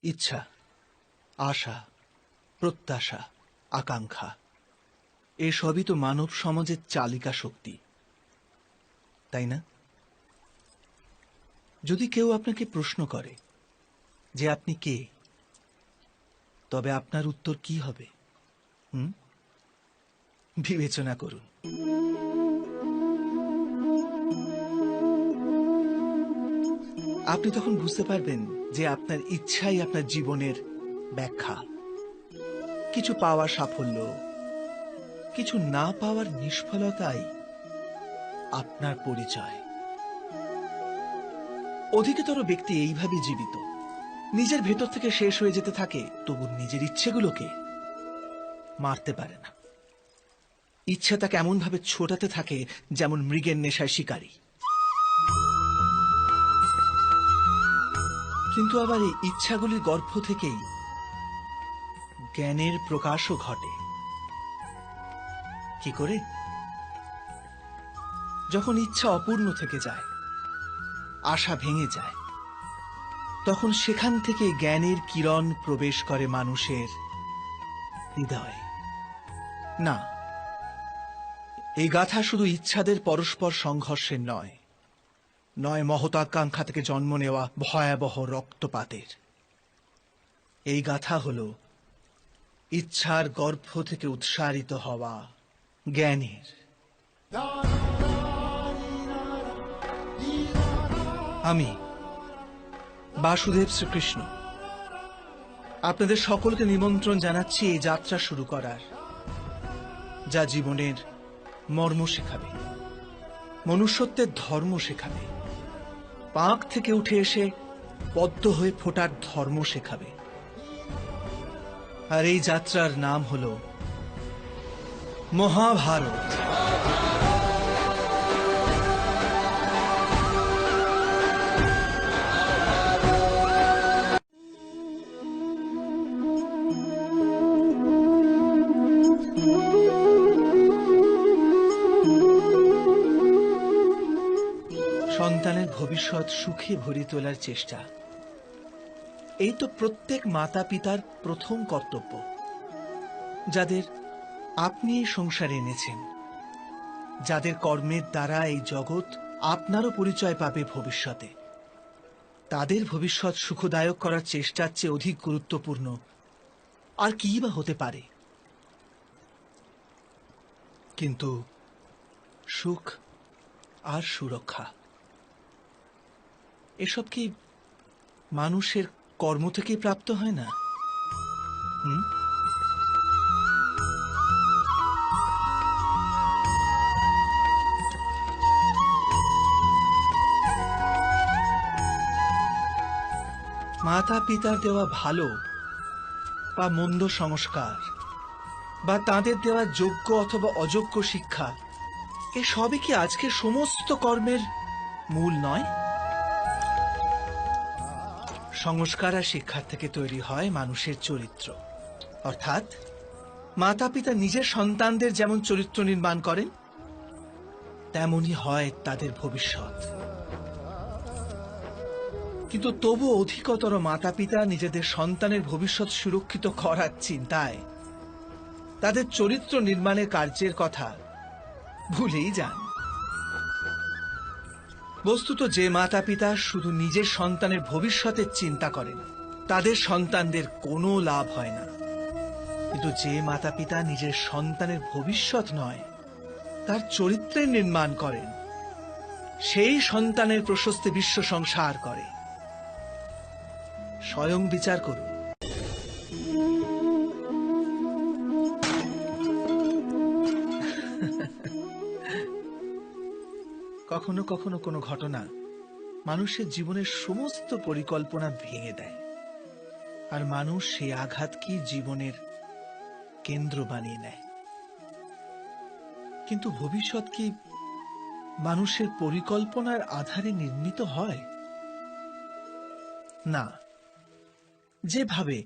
ইচ্ছা, আশা, প্রত্যাশা, আকাঙ্ক্ষা এসবই তো মানব সমাজের চালিকা শক্তি, তাই না? যদি কেউ আপনাকে প্রশ্ন করে যে আপনি কে, তবে আপনার উত্তর কি হবে? বিবেচনা করুন। আপনি তখন বুঝতে পারবেন যে আপনার ইচ্ছাই আপনার জীবনের ব্যাখ্যা। কিছু পাওয়ার সাফল্য, কিছু না পাওয়ার নিষ্ফলতাই আপনার পরিচয়। অধিকতর ব্যক্তি এইভাবে জীবিত, নিজের ভেতর থেকে শেষ হয়ে যেতে থাকে, তবু নিজের ইচ্ছেগুলোকে মারতে পারে না। ইচ্ছা তাকে এমন ভাবে ছোটাতে থাকে যেমন মৃগের নেশায় শিকারী। কিন্তু আবার এই ইচ্ছাগুলির গর্ভ থেকেই জ্ঞানের প্রকাশও ঘটে। কি করে? যখন ইচ্ছা অপূর্ণ থেকে যায়, আশা ভেঙে যায়, তখন সেখান থেকে জ্ঞানের কিরণ প্রবেশ করে মানুষের হৃদয়ে। না, এই গাথা শুধু ইচ্ছাদের পরস্পর সংঘর্ষের নয়, নয় মহতাকাঙ্ক্ষা থেকে জন্ম নেওয়া ভয়াবহ রক্তপাতের। এই গাথা হল ইচ্ছার গর্ভ থেকে উৎসারিত হওয়া জ্ঞানের। আমি বাসুদেব শ্রীকৃষ্ণ আপনাদের সকলকে নিমন্ত্রণ জানাচ্ছি এই যাত্রা শুরু করার, যা জীবনের মর্ম শেখাবে, মনুষ্যত্বের ধর্ম শেখাবে, পাঁক থেকে উঠে এসে পদ্ম হয়ে ফোটার ধর্ম শেখাবে। আর এই যাত্রার নাম হল মহাভারত। সন্তানের ভবিষ্যৎ সুখে ভরে তোলার চেষ্টা, এই তো প্রত্যেক মাতা পিতার প্রথম কর্তব্য। যাদের আপনি এই সংসারে এনেছেন, যাদের কর্মের দ্বারা এই জগৎ আপনারও পরিচয় পাবে ভবিষ্যতে, তাদের ভবিষ্যৎ সুখদায়ক করার চেষ্টার চেয়ে অধিক গুরুত্বপূর্ণ আর কি বা হতে পারে? কিন্তু সুখ আর সুরক্ষা এসব কি মানুষের কর্ম থেকেই প্রাপ্ত হয় না? মাতা পিতার দেওয়া ভালো বা মন্দ সংস্কার, বা তাদের দেওয়া যোগ্য অথবা অযোগ্য শিক্ষা, এ সবই কি আজকের সমস্ত কর্মের মূল নয়? সংস্কার আর শিক্ষার থেকে তৈরি হয় মানুষের চরিত্র। অর্থাৎ মাতা পিতা নিজের সন্তানদের যেমন চরিত্র নির্মাণ করেন, তেমনই হয় তাদের ভবিষ্যৎ। কিন্তু তবু অধিকতর মাতা পিতা নিজেদের সন্তানের ভবিষ্যৎ সুরক্ষিত করার চিন্তায় তাদের চরিত্র নির্মাণের কার্যের কথা ভুলেই যান। বস্তুত যে মাতা পিতা শুধু নিজের সন্তানের ভবিষ্যতের চিন্তা করেন, তাদের সন্তানদের কোনো লাভ হয় না। কিন্তু যে মাতা পিতা নিজের সন্তানের ভবিষ্যৎ নয়, তার চরিত্রের নির্মাণ করেন, সেই সন্তানের প্রশস্তি বিশ্ব সংসার করে। স্বয়ং বিচার করুন। কখনো কখনো কোনো ঘটনা মানুষের জীবনের সমস্ত পরিকল্পনা ভেঙে দেয়, আর মানুষ সেই আঘাতকে জীবনের কেন্দ্র বানিয়ে নেয়। কিন্তু ভবিষ্যৎ কি মানুষের পরিকল্পনার আধারে নির্মিত হয়? না। যেভাবে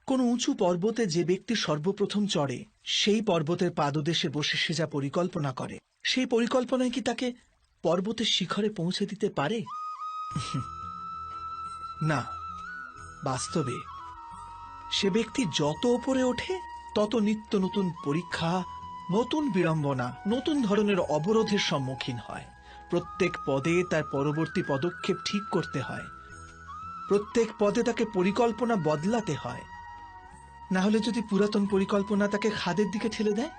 কোনো উঁচু পর্বতে যে ব্যক্তি সর্বপ্রথম চড়ে, সেই পর্বতের পাদদেশে বসে সে যা পরিকল্পনা করে, সেই পরিকল্পনায় কি তাকে পর্বতের শিখরে পৌঁছে দিতে পারে? না। বাস্তবে সে ব্যক্তি যত উপরে ওঠে তত নিত্য নতুন পরীক্ষা, নতুন বিড়ম্বনা, নতুন ধরনের অবরোধের সম্মুখীন হয়। প্রত্যেক পদে তার পরবর্তী পদক্ষেপ ঠিক করতে হয়, প্রত্যেক পদে তাকে পরিকল্পনা বদলাতে হয়। না হলে যদি পুরাতন পরিকল্পনা তাকে খাদের দিকে ঠেলে দেয়,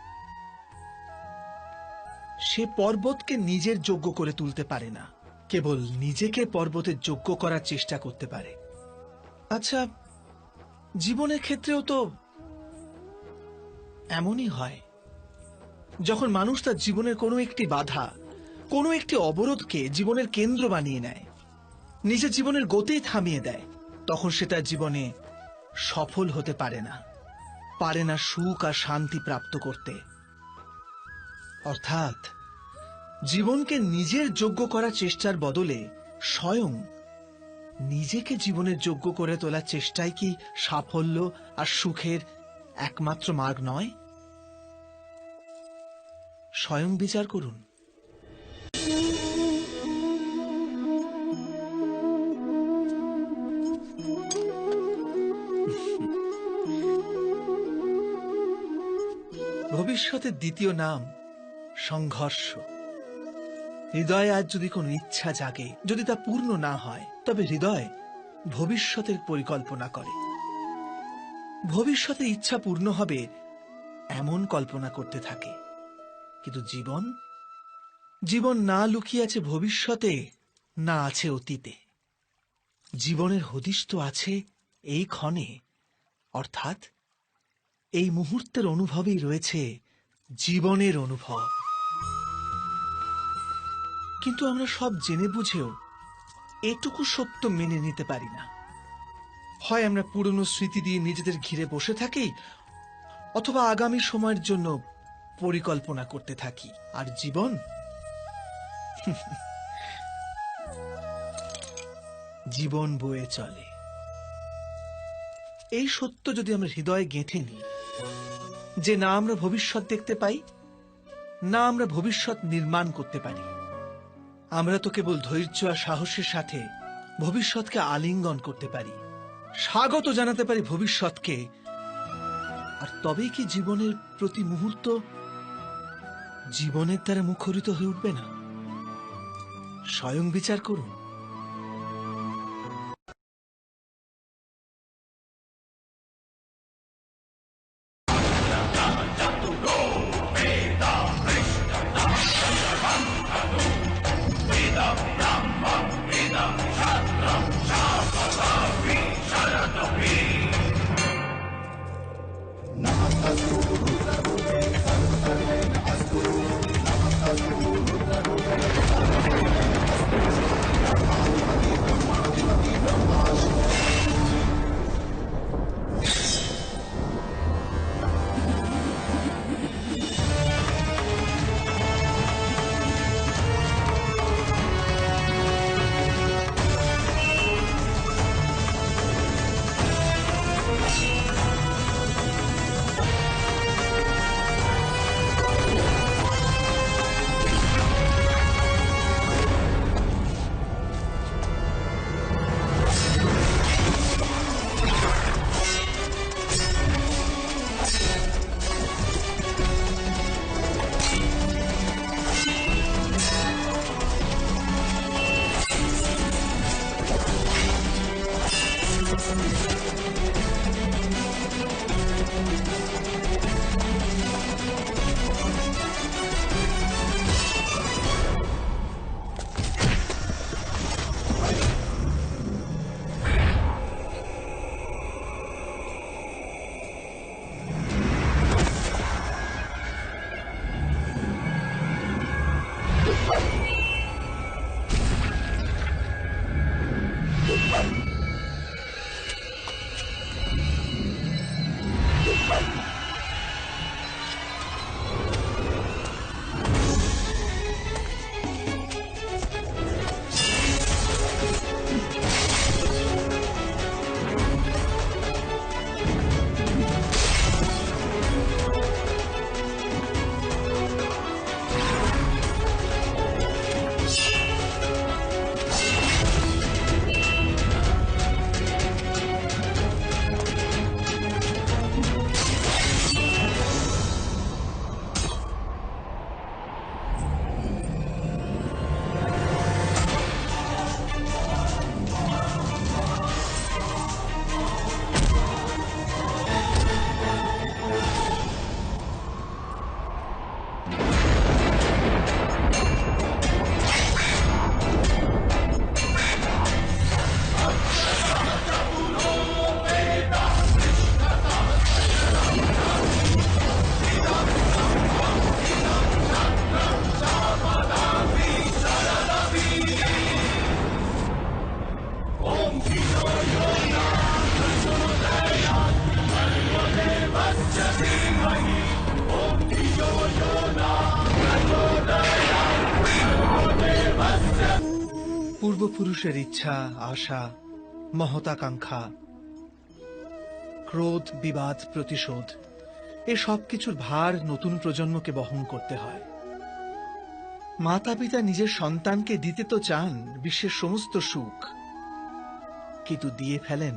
সে পর্বতকে নিজের যোগ্য করে তুলতে পারে না, কেবল নিজেকে পর্বতের যোগ্য করার চেষ্টা করতে পারে। আচ্ছা, জীবনের ক্ষেত্রেও তো এমনই হয়। যখন মানুষ তার জীবনের কোনো একটি বাধা, কোনো একটি অবরোধকে জীবনের কেন্দ্র বানিয়ে নেয়, নিজের জীবনের গতি থামিয়ে দেয়, তখন সে তার জীবনে সফল হতে পারে না, পারে না সুখ আর শান্তি প্রাপ্ত করতে। অর্থাৎ জীবনকে নিজের যোগ্য করার চেষ্টার বদলে স্বয়ং নিজেকে জীবনের যোগ্য করে তোলার চেষ্টাই কি সাফল্য আর সুখের একমাত্র মার্গ নয়? স্বয়ং বিচার করুন। ভবিষ্যতের দ্বিতীয় নাম সংঘর্ষ। হৃদয়ে আজ যদি কোনো ইচ্ছা জাগে, যদি তা পূর্ণ না হয়, তবে হৃদয় ভবিষ্যতের পরিকল্পনা করে। ভবিষ্যতে ইচ্ছা পূর্ণ হবে এমন কল্পনা করতে থাকে। কিন্তু জীবন না লুকিয়ে আছে ভবিষ্যতে, না আছে অতীতে। জীবনের হদিশ তো আছে এই ক্ষণে, অর্থাৎ এই মুহূর্তের অনুভবেই রয়েছে জীবনের অনুভব। কিন্তু আমরা সব জেনে বুঝেও এটুকু সত্য মেনে নিতে পারি না। হয় আমরা পুরনো স্মৃতি দিয়ে নিজেদের ঘিরে বসে থাকি, অথবা আগামী সময়ের জন্য পরিকল্পনা করতে থাকি। আর জীবন বয়ে চলে। এই সত্য যদি আমরা হৃদয়ে গেঁথে নিই যে না আমরা ভবিষ্যৎ দেখতে পাই, না আমরা ভবিষ্যৎ নির্মাণ করতে পারি, আমরা তো কেবল ধৈর্য আর সাহসের সাথে ভবিষ্যৎকে আলিঙ্গন করতে পারি, স্বাগত জানাতে পারি ভবিষ্যৎকে। আর তবেই কি জীবনের প্রতি মুহূর্ত জীবনের দ্বারা মুখরিত হয়ে উঠবে না? স্বয়ং বিচার করুন। পূর্বপুরুষের ইচ্ছা, আশা, মহতাকাঙ্ক্ষা, ক্রোধ, বিবাদ, প্রতিশোধ, এ সব কিছুর ভার নতুন প্রজন্মকে বহন করতে হয়। মাতা পিতা নিজের সন্তানকে দিতে তো চান বিশ্বের সমস্ত সুখ, কিন্তু দিয়ে ফেলেন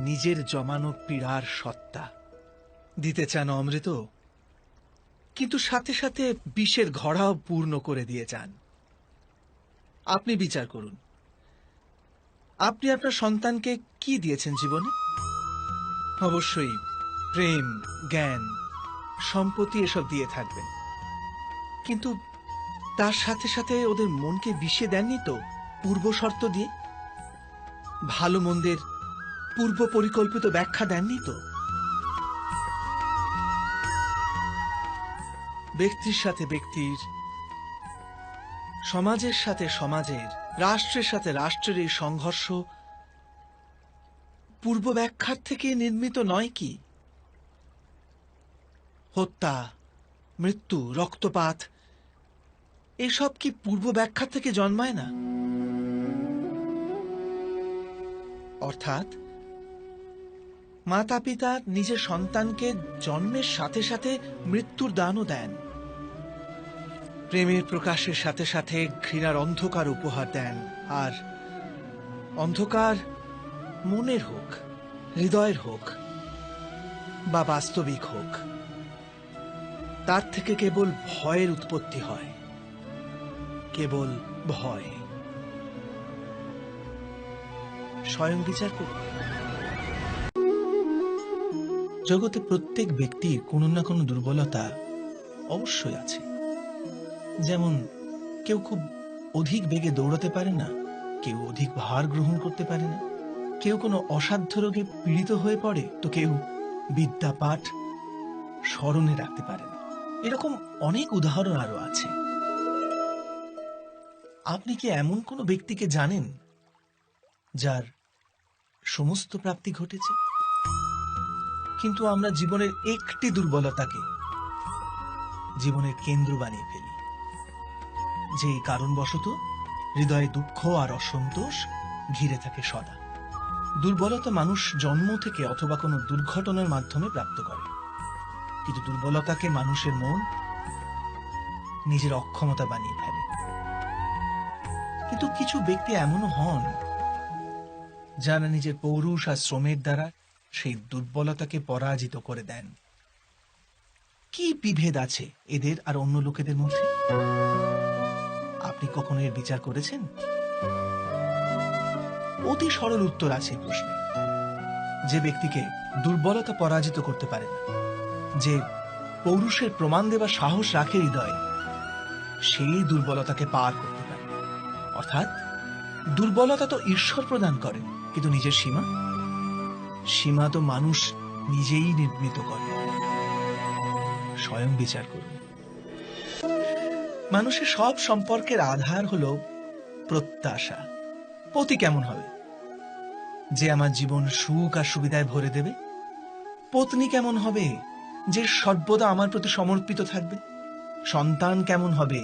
নিজের জমানো পীড়ার সত্তা। দিতে চান অমৃত, কিন্তু সাথে সাথে বিষের ঘড়াও পূর্ণ করে দিয়ে যান। আপনি বিচার করুন, আপনি আপনার সন্তানকে কি দিয়েছেন জীবনে? অবশ্যই প্রেম, জ্ঞান, সম্পত্তি এসব দিয়ে থাকবেন, কিন্তু তার সাথে সাথে ওদের মনকে বিষে দেননি তো পূর্ব শর্ত দিয়ে? ভালো মন্দের পূর্ব পরিকল্পিত ব্যাখ্যা দেননি তো? ব্যক্তির সাথে ব্যক্তির, সমাজের সাথে সমাজের, রাষ্ট্রের সাথে রাষ্ট্রের এই সংঘর্ষ পূর্ব ব্যাখ্যার থেকে নির্মিত নয় কি? হত্যা, মৃত্যু, রক্তপাত এসব কি পূর্ব ব্যাখ্যা থেকে জন্মায় না? অর্থাৎ মাতা পিতা নিজের সন্তানকে জন্মের সাথে সাথে মৃত্যুর দানও দেন, প্রেমের প্রকাশের সাথে সাথে ঘৃণার অন্ধকার উপহার দেন। আর অন্ধকার মনের হোক, হৃদয়ের হোক বা বাস্তবিক হোক, তার থেকে কেবল ভয়ের উৎপত্তি হয়, কেবল ভয়। স্বয়ং বিচার করুন। জগতে প্রত্যেক ব্যক্তির কোনো না কোনো দুর্বলতা অবশ্যই আছে। যেমন কেউ খুব অধিক বেগে দৌড়াতে পারে না, কেউ অধিক ভার গ্রহণ করতে পারে না, কেউ কোনো অসাধ্য রোগে পীড়িত হয়ে পড়ে, তো কেউ বিদ্যা পাঠ স্মরণে রাখতে পারে না। এরকম অনেক উদাহরণ আরো আছে। আপনি কি এমন কোনো ব্যক্তিকে জানেন যার সমস্ত প্রাপ্তি ঘটেছে? কিন্তু আমরা জীবনের একটি দুর্বলতাকে জীবনের কেন্দ্র বানিয়ে ফেলি, যে কারণবশত হৃদয়ে দুঃখ আর অসন্তোষ ঘিরে থাকে সদা। দুর্বলতা মানুষ জন্ম থেকে অথবা কোনো দুর্ঘটনার মাধ্যমে প্রাপ্ত করে, কিন্তু দুর্বলতাকে মানুষের মন নিজের অক্ষমতা বানিয়ে ফেলে। কিন্তু কিছু ব্যক্তি এমনও হন যারা নিজের পৌরুষ আর শ্রমের দ্বারা সেই দুর্বলতাকে পরাজিত করে দেন। কি বিভেদ আছে এদের আর অন্য লোকেদের মধ্যে? আপনি কখনো এর বিচার করেছেন? অতি সরল উত্তর আছে এই প্রশ্নে। যে ব্যক্তিকে দুর্বলতা পরাজিত করতে পারে না, যে পৌরুষের প্রমাণ দেবার সাহস রাখে হৃদয়ে, সেই দুর্বলতাকে পার করতে পারে। অর্থাৎ দুর্বলতা তো ঈশ্বর প্রদান করেন, কিন্তু নিজের সীমা তো মানুষ নিজেই নির্মিত করে। স্বয়ং বিচার করুন। মানুষের সব সম্পর্কের আধার হলো প্রত্যাশা। পতি কেমন হবে? যে আমার জীবন সুখ আর সুবিধায় ভরে দেবে। পত্নী কেমন হবে? যে সর্বদা আমার প্রতি সমর্পিত থাকবে। সন্তান কেমন হবে?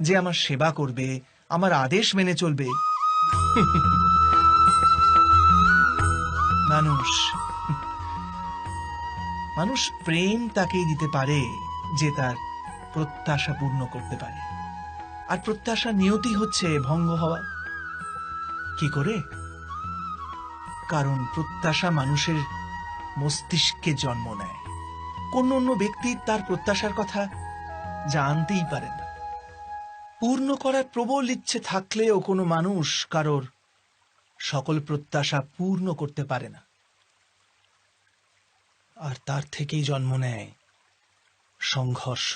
যে আমার সেবা করবে, আমার আদেশ মেনে চলবে। মানুষ প্রেম তাকেই দিতে পারে যে তার প্রত্যাশা পূর্ণ করতে পারে। আর প্রত্যাশা নিয়তি হচ্ছে ভঙ্গ হওয়া। কি করে? কারণ প্রত্যাশা মানুষের মস্তিষ্কে জন্ম নেয়। কোন অন্য ব্যক্তি তার প্রত্যাশার কথা জানতেই পারে না। পূর্ণ করার প্রবল ইচ্ছে থাকলেও কোনো মানুষ কারোর সকল প্রত্যাশা পূর্ণ করতে পারে না। আর তার থেকেই জন্ম নেয় সংঘর্ষ।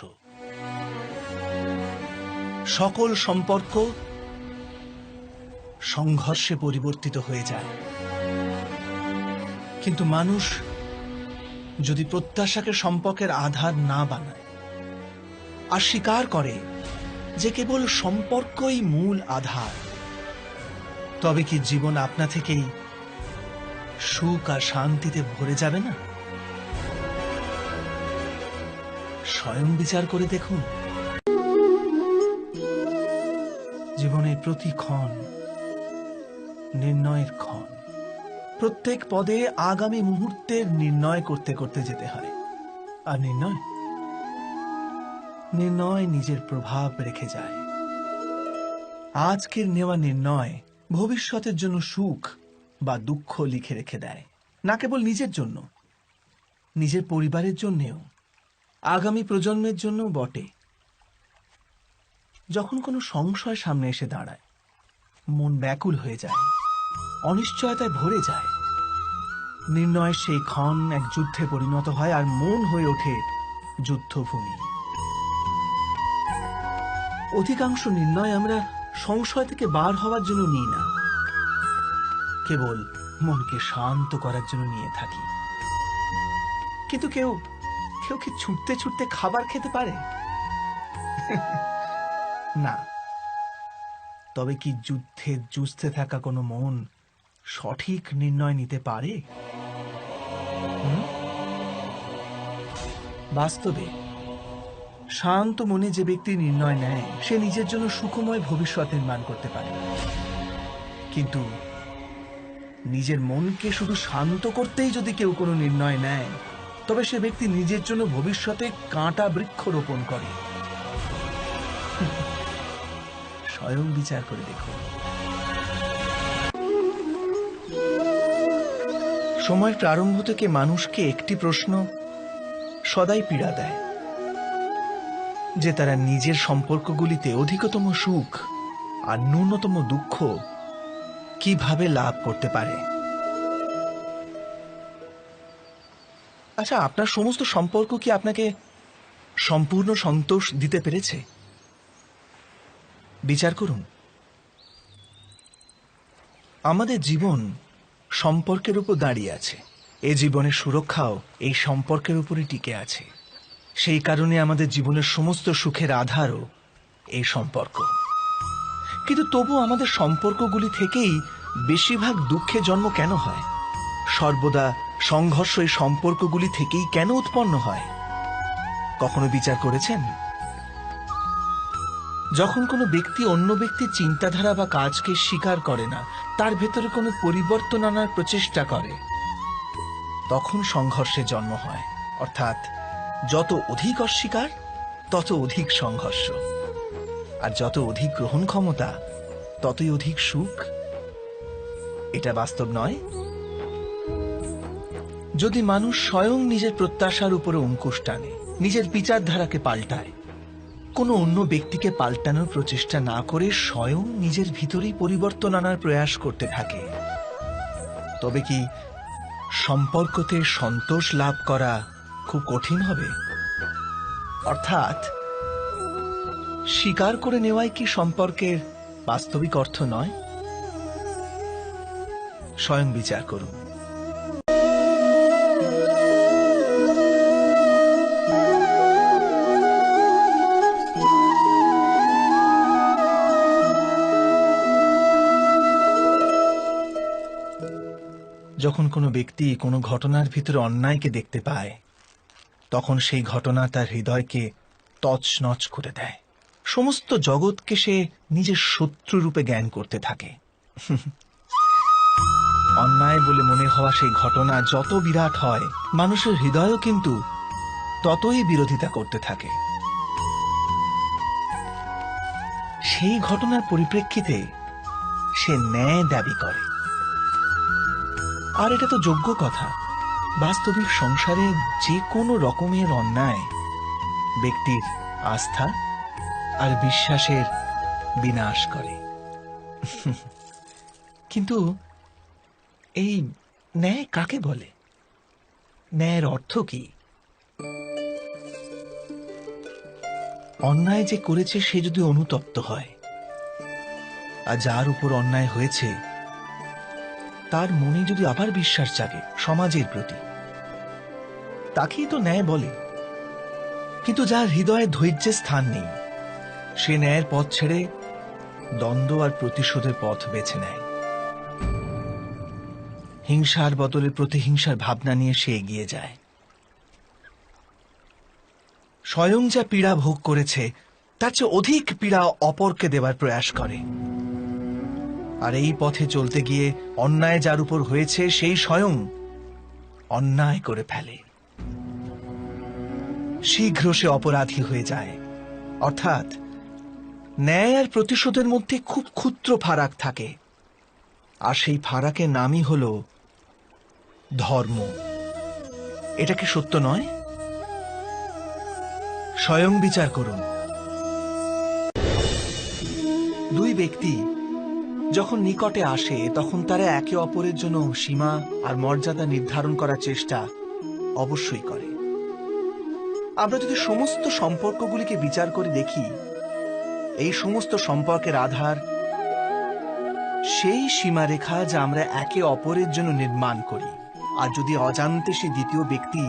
সকল সম্পর্ক সংঘর্ষে পরিবর্তিত হয়ে যায়। কিন্তু মানুষ যদি প্রত্যাশাকে সম্পর্কের আধার না বানায়, আর স্বীকার করে যে কেবল সম্পর্কই মূল আধার, তবে কি জীবন আপনা থেকেই সুখ আর শান্তিতে ভরে যাবে না? স্বয়ং বিচার করে দেখুন। জীবনের প্রতি ক্ষণ নির্ণয়ের ক্ষণ। প্রত্যেক পদে আগামী মুহূর্তের নির্ণয় করতে করতে যেতে হয়। আর নির্ণয় নিজের প্রভাব রেখে যায়। আজকের নেওয়া নির্ণয় ভবিষ্যতের জন্য সুখ বা দুঃখ লিখে রেখে দেয়, না কেবল নিজের জন্য, নিজের পরিবারের জন্যেও, আগামী প্রজন্মের জন্য বটে। যখন কোনো সংশয় সামনে এসে দাঁড়ায়, মন ব্যাকুল হয়ে যায়, অনিশ্চয়তায় ভরে যায়। নির্ণয়ের সেই ক্ষণ এক যুদ্ধে পরিণত হয়, আর মন হয়ে ওঠে যুদ্ধভূমি। অধিকাংশ নির্ণয় আমরা সংশয় থেকে বার হওয়ার জন্য নিই না, কেবল মনকে শান্ত করার জন্য নিয়ে থাকি। কিন্তু কেউ কি ছুটতে ছুটতে খাবার খেতে পারে? না। তবে কি যুদ্ধে যুঝতে থাকা কোনো মন সঠিক নির্ণয় নিতে পারে? বাস্তবে শান্ত মনে যে ব্যক্তি নির্ণয় নেয়, সে নিজের জন্য সুখময় ভবিষ্যৎ নির্মাণ করতে পারে। কিন্তু নিজের মনকে শুধু শান্ত করতেই যদি কেউ কোনো নির্ণয় নেয়, তবে সে ব্যক্তি নিজের জন্য ভবিষ্যতে কাঁটা বৃক্ষ রোপণ করে। স্বয়ং বিচার করে দেখুন। সময়ের প্রারম্ভ থেকে মানুষকে একটি প্রশ্ন সদাই পীড়া দেয়, যে তারা নিজের সম্পর্কগুলিতে অধিকতম সুখ আর ন্যূনতম দুঃখ কিভাবে লাভ করতে পারে। আচ্ছা, আপনার সমস্ত সম্পর্ক কি আপনাকে সম্পূর্ণ সন্তোষ দিতে পেরেছে? বিচার করুন। আমাদের জীবন সম্পর্কের উপর দাঁড়িয়ে আছে। এ জীবনের সুরক্ষাও এই সম্পর্কের উপরই টিকে আছে। সেই কারণে আমাদের জীবনের সমস্ত সুখের আধারও এই সম্পর্ক। কিন্তু তবু আমাদের সম্পর্কগুলি থেকেই বেশিরভাগ দুঃখে জন্ম কেন হয়? সর্বদা সংঘর্ষ এই সম্পর্কগুলি থেকেই কেন উৎপন্ন হয়? কখনো বিচার করেছেন? যখন কোনো ব্যক্তি অন্য ব্যক্তির চিন্তাধারা বা কাজকে স্বীকার করে না, তার ভেতরে কোনো পরিবর্তন আনার প্রচেষ্টা করে, তখন সংঘর্ষের জন্ম হয়। অর্থাৎ যত অধিক অস্বীকার, তত অধিক সংঘর্ষ। আর যত অধিক গ্রহণ ক্ষমতা, ততই অধিক সুখ। এটা বাস্তব নয়? যদি মানুষ স্বয়ং নিজের প্রত্যাশার উপরে অঙ্কুশ টানে, নিজের বিচারধারাকে পাল্টায়, কোনো অন্য ব্যক্তিকে পাল্টানোর প্রচেষ্টা না করে স্বয়ং নিজের ভিতরেই পরিবর্তন আনার প্রয়াস করতে থাকে, তবে কি সম্পর্কতে সন্তোষ লাভ করা খুব কঠিন হবে? অর্থাৎ স্বীকার করে নেওয়াই কি সম্পর্কের বাস্তবিক অর্থ নয়? স্বয়ং বিচার করুন। যখন কোনো ব্যক্তি কোনো ঘটনার ভিতরে অন্যায়কে দেখতে পায়, তখন সেই ঘটনা তার হৃদয়কে তছনছ করে দেয়। সমস্ত জগৎকে সে নিজের শত্রু রূপে জ্ঞান করতে থাকে। অন্যায় বলে মনে হওয়া সেই ঘটনা যত বিরাট হয়, মানুষের হৃদয়ও কিন্তু ততই বিরোধিতা করতে থাকে। সেই ঘটনার পরিপ্রেক্ষিতে সে ন্যায় দাবি করে। আর এটা তো যোগ্য কথা। বাস্তবিক সংসারে যে কোনো রকমের অন্যায় ব্যক্তির আস্থা আর বিশ্বাসের বিনাশ করে। কিন্তু এই ন্যায় কাকে বলে? ন্যায়ের অর্থ কি? অন্যায় যে করেছে সে যদি অনুতপ্ত হয়, আর যার উপর অন্যায় হয়েছে তার মনে যদি আবার বিশ্বাস জাগে সমাজের প্রতি, তাকেই তো ন্যায় বলে। কিন্তু যার হৃদয়ে ধৈর্যের স্থান নেই, সে ন্যায়ের পথ ছেড়ে দ্বন্দ্ব আর প্রতিশোধের পথ বেছে নেয়। হিংসার বদলে প্রতিহিংসার ভাবনা নিয়ে সে এগিয়ে যায়। স্বয়ং যা পীড়া ভোগ করেছে তার চেয়ে অধিক পীড়া অপরকে দেবার প্রয়াস করে। আর এই পথে চলতে গিয়ে অন্যায় যার উপর হয়েছে সেই স্বয়ং অন্যায় করে ফেলে। শীঘ্র সে অপরাধী হয়ে যায়। অর্থাৎ ন্যায় আর প্রতিশোধের মধ্যে খুব ক্ষুদ্র ফারাক থাকে, আর সেই ফারাকের নামই হল ধর্ম। এটা কি সত্য নয়? স্বয়ং বিচার করুন। দুই ব্যক্তি যখন নিকটে আসে তখন তারা একে অপরের জন্য সীমা আর মর্যাদা নির্ধারণ করার চেষ্টা অবশ্যই করে। আমরা যদি সমস্ত সম্পর্কগুলিকে বিচার করে দেখি, এই সমস্ত সম্পর্কের আধার সেই সীমারেখা যা আমরা একে অপরের জন্য নির্মাণ করি। আর যদি অজান্তে সে দ্বিতীয় ব্যক্তি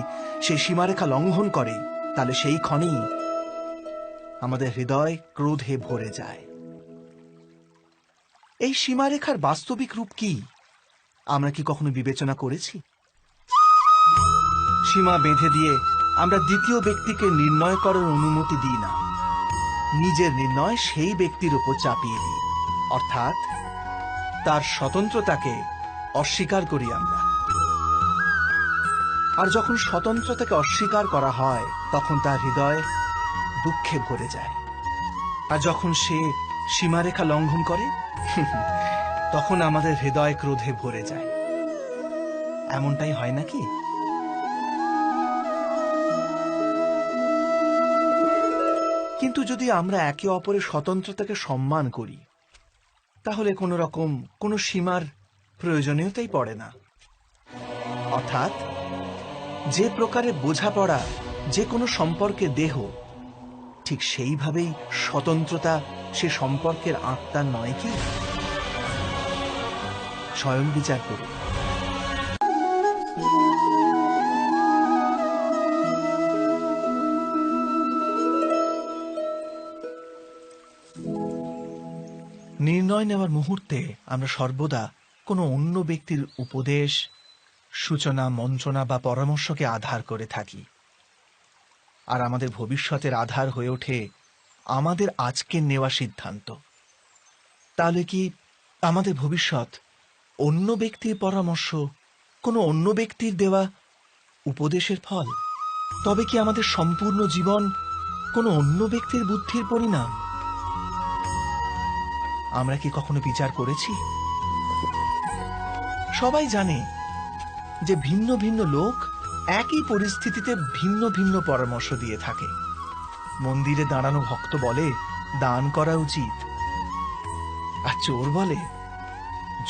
সেই সীমারেখা লঙ্ঘন করে, তাহলে সেই ক্ষণেই আমাদের হৃদয় ক্রোধে ভরে যায়। এই সীমারেখার বাস্তবিক রূপ কি আমরা কি কখনো বিবেচনা করেছি? সীমা বেঁধে দিয়ে আমরা দ্বিতীয় ব্যক্তিকে নির্ণয় করার অনুমতি দিই না, নিজের নির্ণয় সেই ব্যক্তির উপর চাপিয়ে দিই। অর্থাৎ তার স্বতন্ত্রতাকে অস্বীকার করি আমরা। আর যখন স্বতন্ত্রতাকে অস্বীকার করা হয় তখন তার হৃদয় দুঃখে ভরে যায়। আর যখন সে সীমারেখা লঙ্ঘন করে তখন আমাদের হৃদয় ক্রোধে ভরে যায়। এমনটাই হয় নাকি? কিন্তু যদি আমরা একে অপরের স্বতন্ত্রতাকে সম্মান করি, তাহলে কোনো সীমার প্রয়োজনীয়তাই পড়ে না। অর্থাৎ যে প্রকারে বোঝাপড়া যে কোনো সম্পর্কের দেহ, ঠিক সেইভাবেই স্বতন্ত্রতা সে সম্পর্কের আত্মা নয় কি? স্বয়ং বিচার করুন। নির্ণয় নেওয়ার মুহূর্তে আমরা সর্বদা কোনো অন্য ব্যক্তির উপদেশ, সূচনা, মন্ত্রণা বা পরামর্শকে আধার করে থাকি। আর আমাদের ভবিষ্যতের আধার হয়ে ওঠে আমাদের আজকের নেওয়া সিদ্ধান্ত। তাহলে কি আমাদের ভবিষ্যৎ অন্য ব্যক্তির পরামর্শ, কোনো অন্য ব্যক্তির দেওয়া উপদেশের ফল? তবে কি আমাদের সম্পূর্ণ জীবন কোনো অন্য ব্যক্তির বুদ্ধির পরিণাম? আমরা কি কখনো বিচার করেছি? সবাই জানে যে ভিন্ন ভিন্ন লোক একই পরিস্থিতিতে ভিন্ন ভিন্ন পরামর্শ দিয়ে থাকে। মন্দিরে দাঁড়ানো ভক্ত বলে দান করা উচিত, আর চোর বলে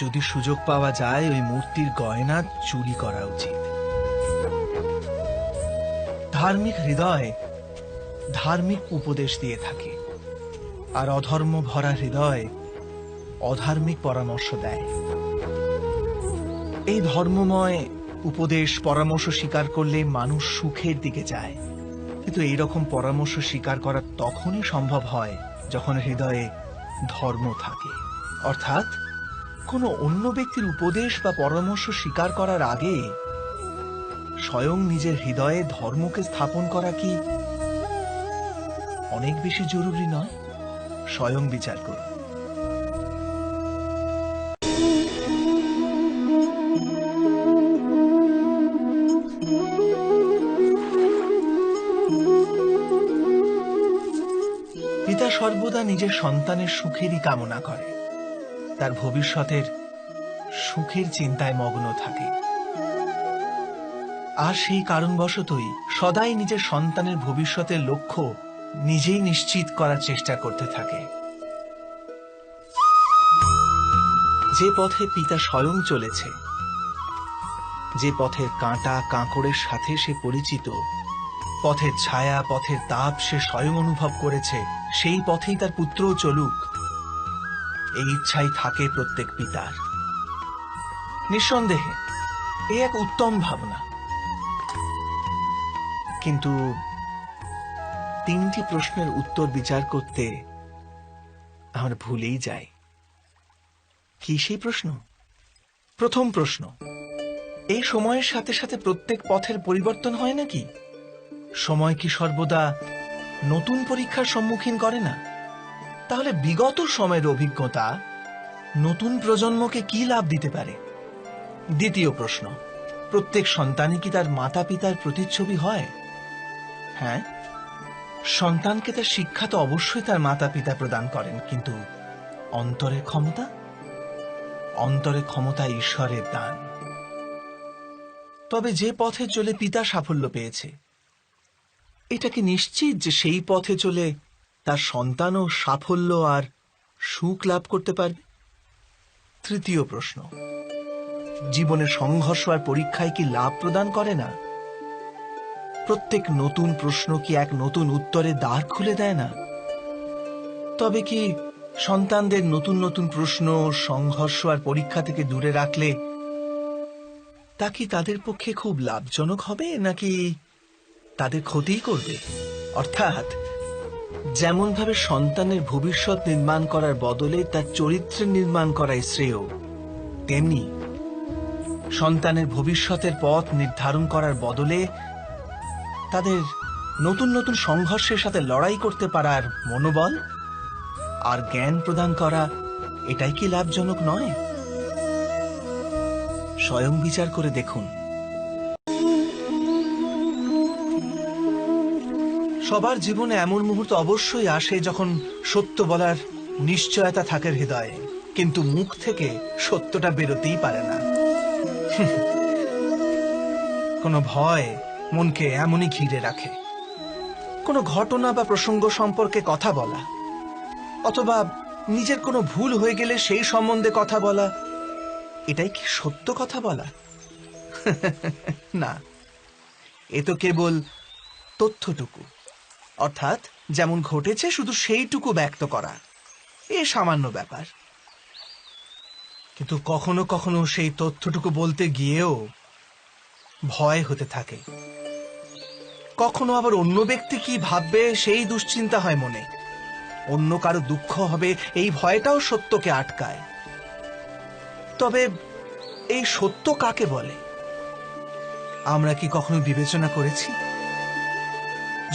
যদি সুযোগ পাওয়া যায় ওই মূর্তির গয়না চুরি করা উচিত। ধার্মিক হৃদয় ধার্মিক উপদেশ দিয়ে থাকে, আর অধর্ম ভরা হৃদয় অধার্মিক পরামর্শ দেয়। এই ধর্মময় উপদেশ পরামর্শ স্বীকার করলে মানুষ সুখের দিকে যায়। কিন্তু এইরকম পরামর্শ স্বীকার করা তখনই সম্ভব হয় যখন হৃদয়ে ধর্ম থাকে। অর্থাৎ কোনো অন্য ব্যক্তির উপদেশ বা পরামর্শ স্বীকার করার আগে স্বয়ং নিজের হৃদয়ে ধর্মকে স্থাপন করা কি অনেক বেশি জরুরি নয়? স্বয়ং বিচার করুন। পিতা সর্বদা নিজের সন্তানের সুখেরই কামনা করে, তার ভবিষ্যতের সুখের চিন্তায় মগ্ন থাকে। আর সেই কারণবশতই সদাই নিজের সন্তানের ভবিষ্যতের লক্ষ্য নিজেই নিশ্চিত করার চেষ্টা করতে থাকে। যে পথে পিতা স্বয়ং চলেছে, যে পথের কাঁটা কাঁকড়ের সাথে সে পরিচিত, পথের ছায়া পথের তাপ সে স্বয়ং অনুভব করেছে, সেই পথেই তার পুত্রও চলুক, এই ইচ্ছাই থাকে প্রত্যেক পিতার। নিঃসন্দেহে এ এক উত্তম ভাবনা। কিন্তু তিনটি প্রশ্নের উত্তর বিচার করতে আমরা ভুলেই যাই। কি সেই প্রশ্ন? প্রথম প্রশ্ন, এই সময়ের সাথে সাথে প্রত্যেক পথের পরিবর্তন হয় নাকি? সময় কি সর্বদা নতুন পরীক্ষার সম্মুখীন করে না, তাহলে বিগত সময়ের অভিজ্ঞতা নতুন প্রজন্মকে কি লাভ দিতে পারে? দ্বিতীয় প্রশ্ন, প্রত্যেক সন্তানই কি তার মাতা পিতার প্রতিচ্ছবি হয়? হ্যাঁ, সন্তানকে তার শিক্ষা তো অবশ্যই তার মাতা পিতা প্রদান করেন, কিন্তু অন্তরের ক্ষমতা? অন্তরের ক্ষমতা ঈশ্বরের দান। তবে যে পথে চলে পিতা সাফল্য পেয়েছে, এটা কি নিশ্চিত যে সেই পথে চলে তার সন্তানও সাফল্য আর সুখ লাভ করতে পারবে? তৃতীয় প্রশ্ন, জীবনের সংঘর্ষ আর পরীক্ষায় কি লাভ প্রদান করে না? প্রত্যেক নতুন প্রশ্ন কি এক নতুন উত্তরের দ্বার খুলে দেয় না? তবে কি সন্তানদের নতুন নতুন প্রশ্ন, সংঘর্ষ আর পরীক্ষা থেকে দূরে রাখলে তা কি তাদের পক্ষে খুব লাভজনক হবে, নাকি তাদের ক্ষতিই করবে? অর্থাৎ যেমন ভাবে সন্তানের ভবিষ্যৎ নির্মাণ করার বদলে তার চরিত্রের নির্মাণ করাই শ্রেয়, তেমনি সন্তানের ভবিষ্যতের পথ নির্ধারণ করার বদলে তাদের নতুন নতুন সংঘর্ষের সাথে লড়াই করতে পারার মনোবল আর জ্ঞান প্রদান করা, এটাই কি লাভজনক নয়? স্বয়ং বিচার করে দেখুন। সবার জীবনে এমন মুহূর্ত অবশ্যই আসে যখন সত্য বলার নিশ্চয়তা থাকে হৃদয়ে, কিন্তু মুখ থেকে সত্যটা বেরোতেই পারে না। কোনো ভয় মনকে এমনই ঘিরে রাখে। কোনো ঘটনা বা প্রসঙ্গ সম্পর্কে কথা বলা, অথবা নিজের কোনো ভুল হয়ে গেলে সেই সম্বন্ধে কথা বলা, এটাই কি সত্য কথা বলা? না, এ তো কেবল তথ্যটুকু, অর্থাৎ যেমন ঘটেছে শুধু সেইটুকু ব্যক্ত করা, এ সামান্য ব্যাপার। কিন্তু কখনো কখনো সেই তথ্যটুকু বলতে গিয়েও ভয় হতে থাকে। কখনো আবার অন্য ব্যক্তি কি ভাববে সেই দুশ্চিন্তা হয় মনে। অন্য কারো দুঃখ হবে এই ভয়টাও সত্যকে আটকায়। তবে এই সত্য কাকে বলে আমরা কি কখনো বিবেচনা করেছি?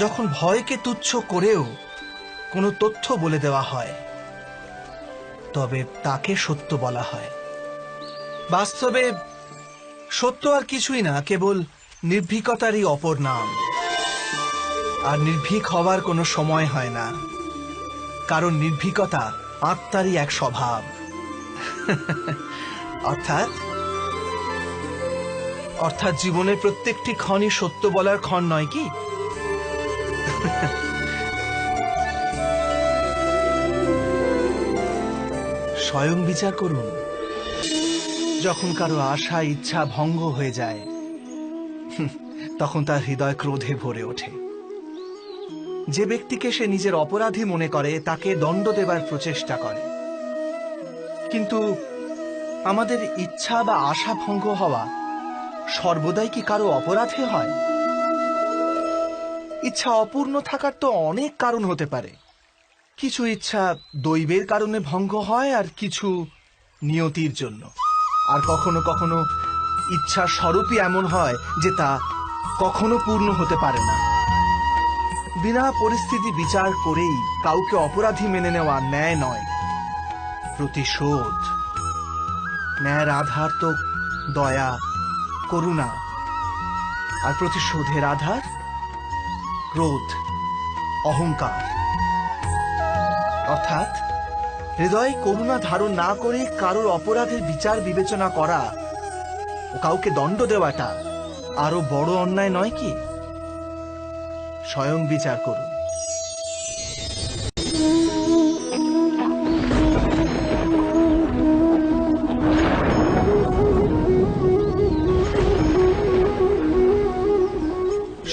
যখন ভয়কে তুচ্ছ করেও কোনো তথ্য বলে দেওয়া হয়, তবে তাকে সত্য বলা হয়। বাস্তবে সত্য আর কিছুই না, কেবল নির্ভীকতারই অপর নাম। আর নির্ভীক হওয়ার কোনো সময় হয় না, কারণ নির্ভীকতা আত্মারই এক স্বভাব। অর্থাৎ জীবনের প্রত্যেকটি ক্ষণই সত্য বলার ক্ষণ নয় কি? স্বয়ং বিচার করুন। যখন কারো আশা ইচ্ছা ভঙ্গ হয়ে যায়, তখন তার হৃদয় ক্রোধে ভরে ওঠে। যে ব্যক্তিকে সে নিজের অপরাধী মনে করে তাকে দণ্ড দেবার প্রচেষ্টা করে। কিন্তু আমাদের ইচ্ছা বা আশা ভঙ্গ হওয়া সর্বদাই কি কারো অপরাধে হয়? ইচ্ছা অপূর্ণ থাকার তো অনেক কারণ হতে পারে। কিছু ইচ্ছা দৈবের কারণে ভঙ্গ হয়, আর কিছু নিয়তির জন্য। আর কখনো কখনো ইচ্ছা স্বরূপই এমন হয় যে তা কখনো পূর্ণ হতে পারে না। বিনা পরিস্থিতি বিচার করেই কাউকে অপরাধী মেনে নেওয়া ন্যায় নয়। প্রতিশোধ। ন্যায়ের আধার তো দয়া, করুণা, আর প্রতিশোধের আধার ক্রোধ, অহংকার। অর্থাৎ হৃদয় করুণা ধারণ না করে কারোর অপরাধের বিচার বিবেচনা করা ও কাউকে দণ্ড দেওয়াটা আরো বড় অন্যায় নয় কি? স্বয়ং বিচার করুন।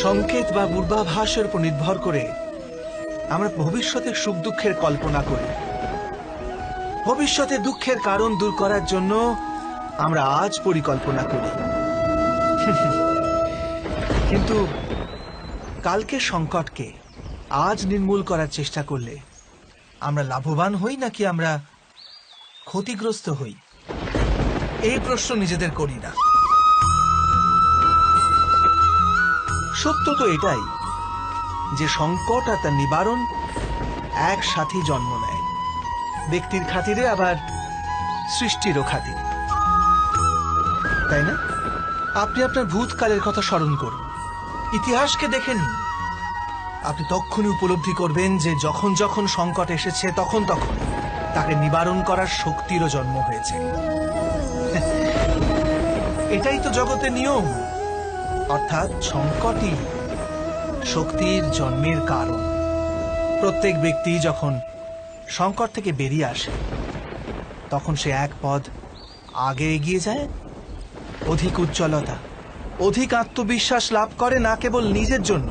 সংকেত বা পূর্বাভাসের উপর নির্ভর করে আমরা ভবিষ্যতের সুখ দুঃখের কল্পনা করি। ভবিষ্যতে দুঃখের কারণ দূর করার জন্য আমরা আজ পরিকল্পনা করি। কিন্তু কালকের সংকটকে আজ নির্মূল করার চেষ্টা করলে আমরা লাভবান হই নাকি আমরা ক্ষতিগ্রস্ত হই, এই প্রশ্ন নিজেদের করি না। সত্য তো এটাই যে সংকট আর তার নিবারণ একসাথে জন্ম নেয়, ব্যক্তির খাতিরে আবার সৃষ্টিরও খাতিরে, তাই না? আপনি আপনার ভূতকালের কথা স্মরণ করুন, ইতিহাসকে দেখে নিন। আপনি তখনই উপলব্ধি করবেন যে যখন যখন সংকট এসেছে তখন তখন তাকে নিবারণ করার শক্তিরও জন্ম হয়েছে। এটাই তো জগতের নিয়ম, অর্থাৎ সংকটই শক্তির জন্মের কারণ। প্রত্যেক ব্যক্তি যখন সংকট থেকে বেরিয়ে আসে তখন সে এক পদ আগে এগিয়ে যায়, অধিক উজ্জ্বলতা, অধিক আত্মবিশ্বাস লাভ করে, না কেবল নিজের জন্য,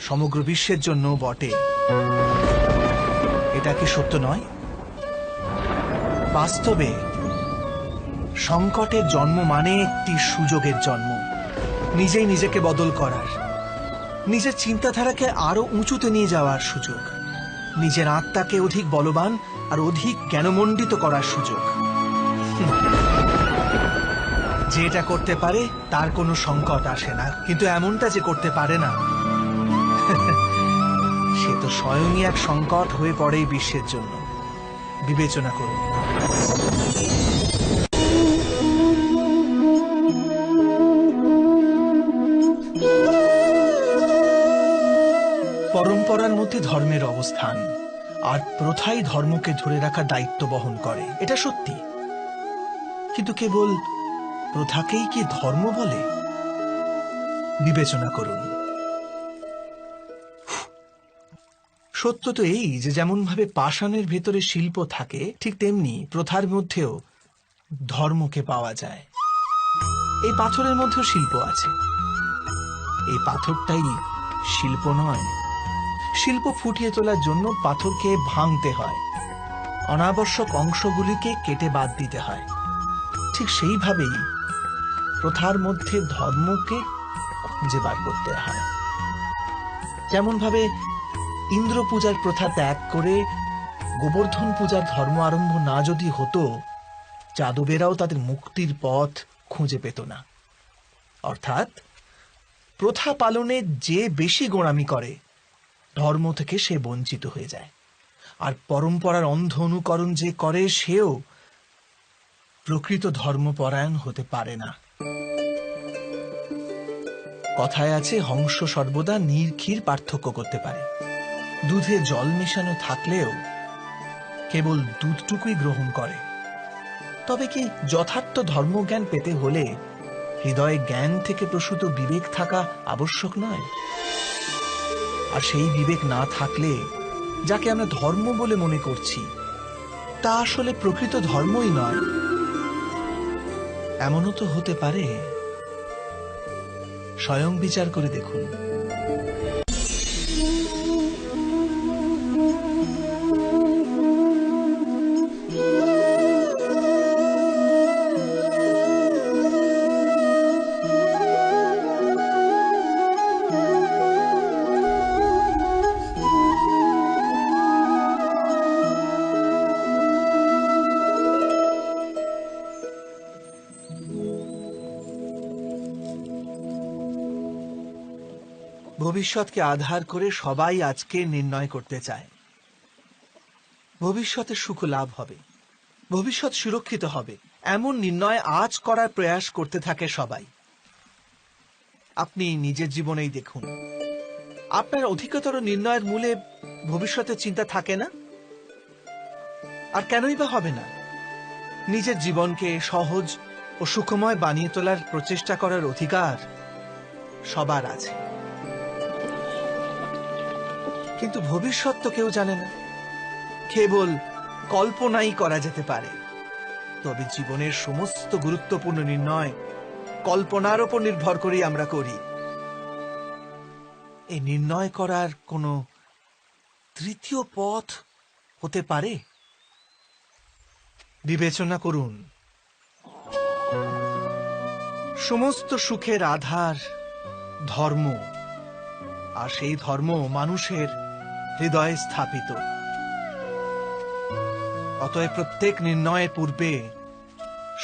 সমগ্র বিশ্বের জন্য বটে। এটা কি সত্য নয়? বাস্তবে সংকটের জন্ম মানে একটি সুযোগের জন্ম, নিজেই নিজেকে বদল করার, নিজের চিন্তাধারাকে আরো উঁচুতে নিয়ে যাওয়ার সুযোগ, নিজের আত্মাকে অধিক বলবান আর অধিক জ্ঞানমণ্ডিত করার সুযোগ। যে এটা করতে পারে তার কোনো সংকট আসে না, কিন্তু এমনটা যে করতে পারে না সে তো স্বয়ংই এক সংকট হয়ে পড়ে এই বিশ্বের জন্য। বিবেচনা করুন। পরম্পরার মধ্যে ধর্মের অবস্থান, আর প্রথাই ধর্মকে ধরে রাখার দায়িত্ব বহন করে, এটা সত্যি। কিন্তু কেবল প্রথাকেই কি ধর্ম বলে? বিবেচনা করুন। সত্য তো এই যে যেমন ভাবে পাষাণের ভেতরে শিল্প থাকে, ঠিক তেমনি প্রথার মধ্যেও ধর্মকে পাওয়া যায়। এই পাথরের মধ্যেও শিল্প আছে। এই পাথরটাই শিল্প নয়। শিল্প ফুটিয়ে তোলার জন্য পাথরকে ভাঙতে হয়, অনাবশ্যক অংশগুলিকে কেটে বাদ দিতে হয়। ঠিক সেইভাবেই প্রথার মধ্যে ধর্মকে খুঁজে বার করতে হয়। যেমন ভাবে ইন্দ্র পূজার প্রথা ত্যাগ করে গোবর্ধন পূজার ধর্ম আরম্ভ না যদি হতো, যাদবেরাও তাদের মুক্তির পথ খুঁজে পেত না। অর্থাৎ প্রথা পালনে যে বেশি গোঁড়ামি করে, ধর্ম থেকে সে বঞ্চিত হয়ে যায়। আর পরম্পরার অন্ধ অনুকরণ যে করে, সেও প্রকৃত ধর্মপরায়ণ হতে পারে না। কথায় আছে, হংস সর্বদা নীর ক্ষীর পার্থক্য করতে পারে। দুধে জল মেশানো থাকলেও কেবল দুধটুকুই গ্রহণ করে। তবে কি যথার্থ ধর্মজ্ঞান পেতে হলে হৃদয়ে জ্ঞান থেকে প্রসূত বিবেক থাকা আবশ্যক নয়? আর সেই বিবেক না থাকলে যাকে আমরা ধর্ম বলে মনে করছি, তা আসলে প্রকৃত ধর্মই নয়। এমনও তো হতে পারে। স্বয়ং বিচার করে দেখুন। ভবিষ্যৎকে আধার করে সবাই আজকে নির্ণয় করতে চায়। ভবিষ্যতে সুখ লাভ হবে, ভবিষ্যৎ সুরক্ষিত হবে, এমন নির্ণয় আজ করার প্রয়াস করতে থাকে সবাই। আপনি নিজের জীবনেই দেখুন, আপনার অধিকতর নির্ণয়ের মূলে ভবিষ্যতের চিন্তা থাকে না। আর কেনই বা হবে না? নিজের জীবনকে সহজ ও সুখময় বানিয়ে তোলার প্রচেষ্টা করার অধিকার সবার আছে। কিন্তু ভবিষ্যৎ তো কেউ জানে না, কেবল কল্পনাই করা যেতে পারে। তবে জীবনের সমস্ত গুরুত্বপূর্ণ নির্ণয় কল্পনার উপর নির্ভর করেই আমরা করি। এই নির্ণয় করার কোনো তৃতীয় পথ হতে পারে? বিবেচনা করুন। সমস্ত সুখের আধার ধর্ম, আর সেই ধর্ম মানুষের হৃদয়ে স্থাপিত। অতএব প্রত্যেক নির্ণয়ের পূর্বে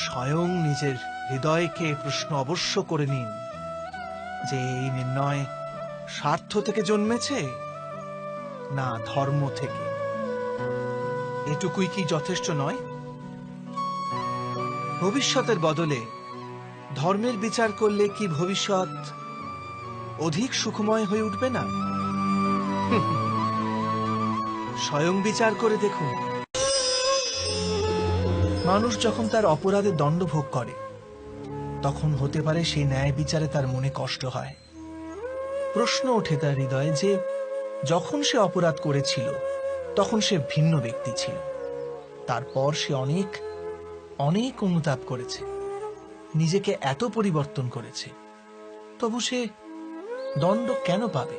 স্বয়ং নিজের হৃদয়কে প্রশ্ন অবশ্য করে নিন যে এই নির্ণয় স্বার্থ থেকে জন্মেছে না ধর্ম থেকে? এটুকুই কি যথেষ্ট নয়? ভবিষ্যতের বদলে ধর্মের বিচার করলে কি ভবিষ্যৎ অধিক সুখময় হয়ে উঠবে না? স্বয়ং বিচার করে দেখুন। মানুষ যখন তার অপরাধের দণ্ড ভোগ করে তখন হতে পারে সেই ন্যায় বিচারে তার মনে কষ্ট হয়। প্রশ্ন ওঠে তার হৃদয়ে যে যখন সে অপরাধ করেছিল তখন সে ভিন্ন ব্যক্তি ছিল, তারপর সে অনেক অনেক অনুতাপ করেছে, নিজেকে এত পরিবর্তন করেছে, তবু সে দণ্ড কেন পাবে?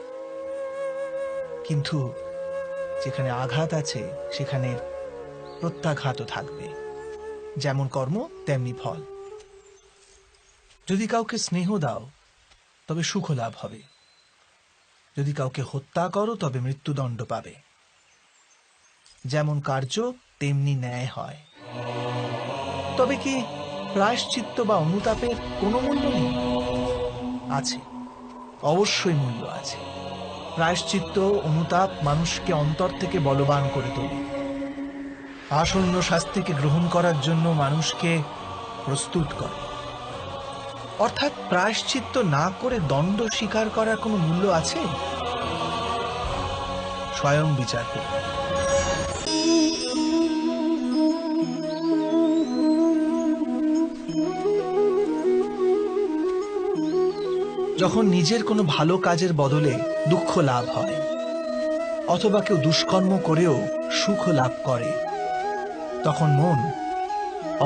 কিন্তু যেখানে আঘাত আছে সেখানে প্রত্যাঘাতও থাকবে। যেমন কর্ম তেমনি ফল। যদি কাউকে স্নেহ দাও তবে সুখ লাভ হবে, যদি কাউকে হত্যা করো তবে মৃত্যুদণ্ড পাবে। যেমন কার্য তেমনি ন্যায় হয়। তবে কি প্রায়শ্চিত্ত বা অনুতাপের কোনো মূল্য নেই? আছে, অবশ্যই মূল্য আছে। প্রায়শ্চিত্ত অনুতাপ মানুষকে অন্তর থেকে বলবান করে তোলে, আসন্ন শাস্তিকে গ্রহণ করার জন্য মানুষকে প্রস্তুত করে। অর্থাৎ প্রায়শ্চিত্ত না করে দণ্ড স্বীকার করার কোনো মূল্য আছে? স্বয়ং বিচার করুন। যখন নিজের কোনো ভালো কাজের বদলে দুঃখ লাভ হয়, অথবা কেউ দুষ্কর্ম করেও সুখ লাভ করে, তখন মন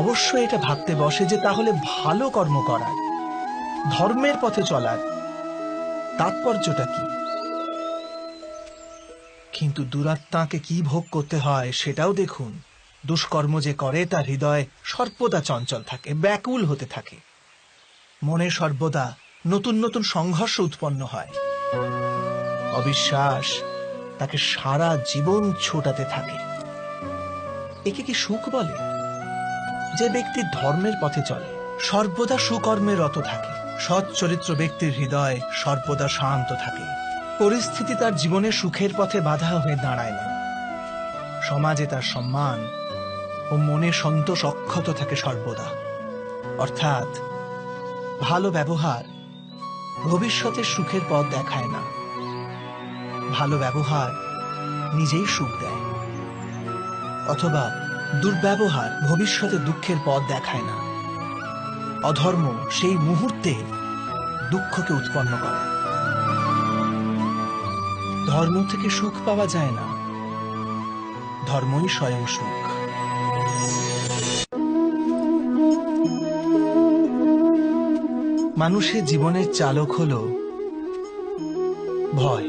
অবশ্যই এটা ভাবতে বসে যে তাহলে ভালো কর্ম করার, ধর্মের পথে চলার তাৎপর্যটা কি? কিন্তু দুরাত্মাকে কি ভোগ করতে হয় সেটাও দেখুন। দুষ্কর্ম যে করে তার হৃদয় সর্বদা চঞ্চল থাকে, ব্যাকুল হতে থাকে। মনে সর্বদা নতুন নতুন সংঘর্ষ উৎপন্ন হয়। অবিশ্বাস তাকে সারা জীবন ছোটাতে থাকে। একে কি সুখ বলে? যে ব্যক্তি ধর্মের পথে চলে সর্বদা সুকর্মে রত থাকে। সৎ চরিত্র ব্যক্তির হৃদয় সর্বদা শান্ত থাকে। পরিস্থিতি তার জীবনে সুখের পথে বাধা হয়ে দাঁড়ায় না। সমাজে তার সম্মান ও মনে সন্তোষ অক্ষত থাকে সর্বদা। অর্থাৎ ভালো ব্যবহার ভবিষ্যতে সুখের পথ দেখায় না, ভালো ব্যবহার নিজেই সুখ দেয়। অথবা দুর্ব্যবহার ভবিষ্যতে দুঃখের পথ দেখায় না, অধর্ম সেই মুহূর্তে দুঃখকে উৎপন্ন করে। ধর্ম থেকে সুখ পাওয়া যায় না, ধর্মই স্বয়ং সুখ। মানুষের জীবনের চালক হল ভয়।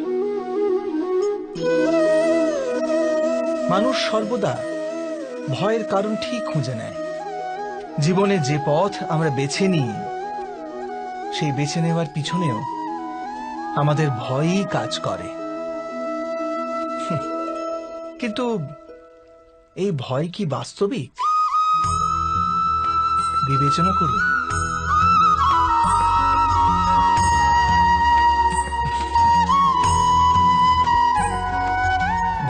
মানুষ সর্বদা ভয়ের কারণ ঠিক খুঁজে নেয়। জীবনে যে পথ আমরা বেছে নিই সেই বেছে নেওয়ার পিছনেও আমাদের ভয়ই কাজ করে। কিন্তু এই ভয় কি বাস্তবিক? বিবেচনা করুন।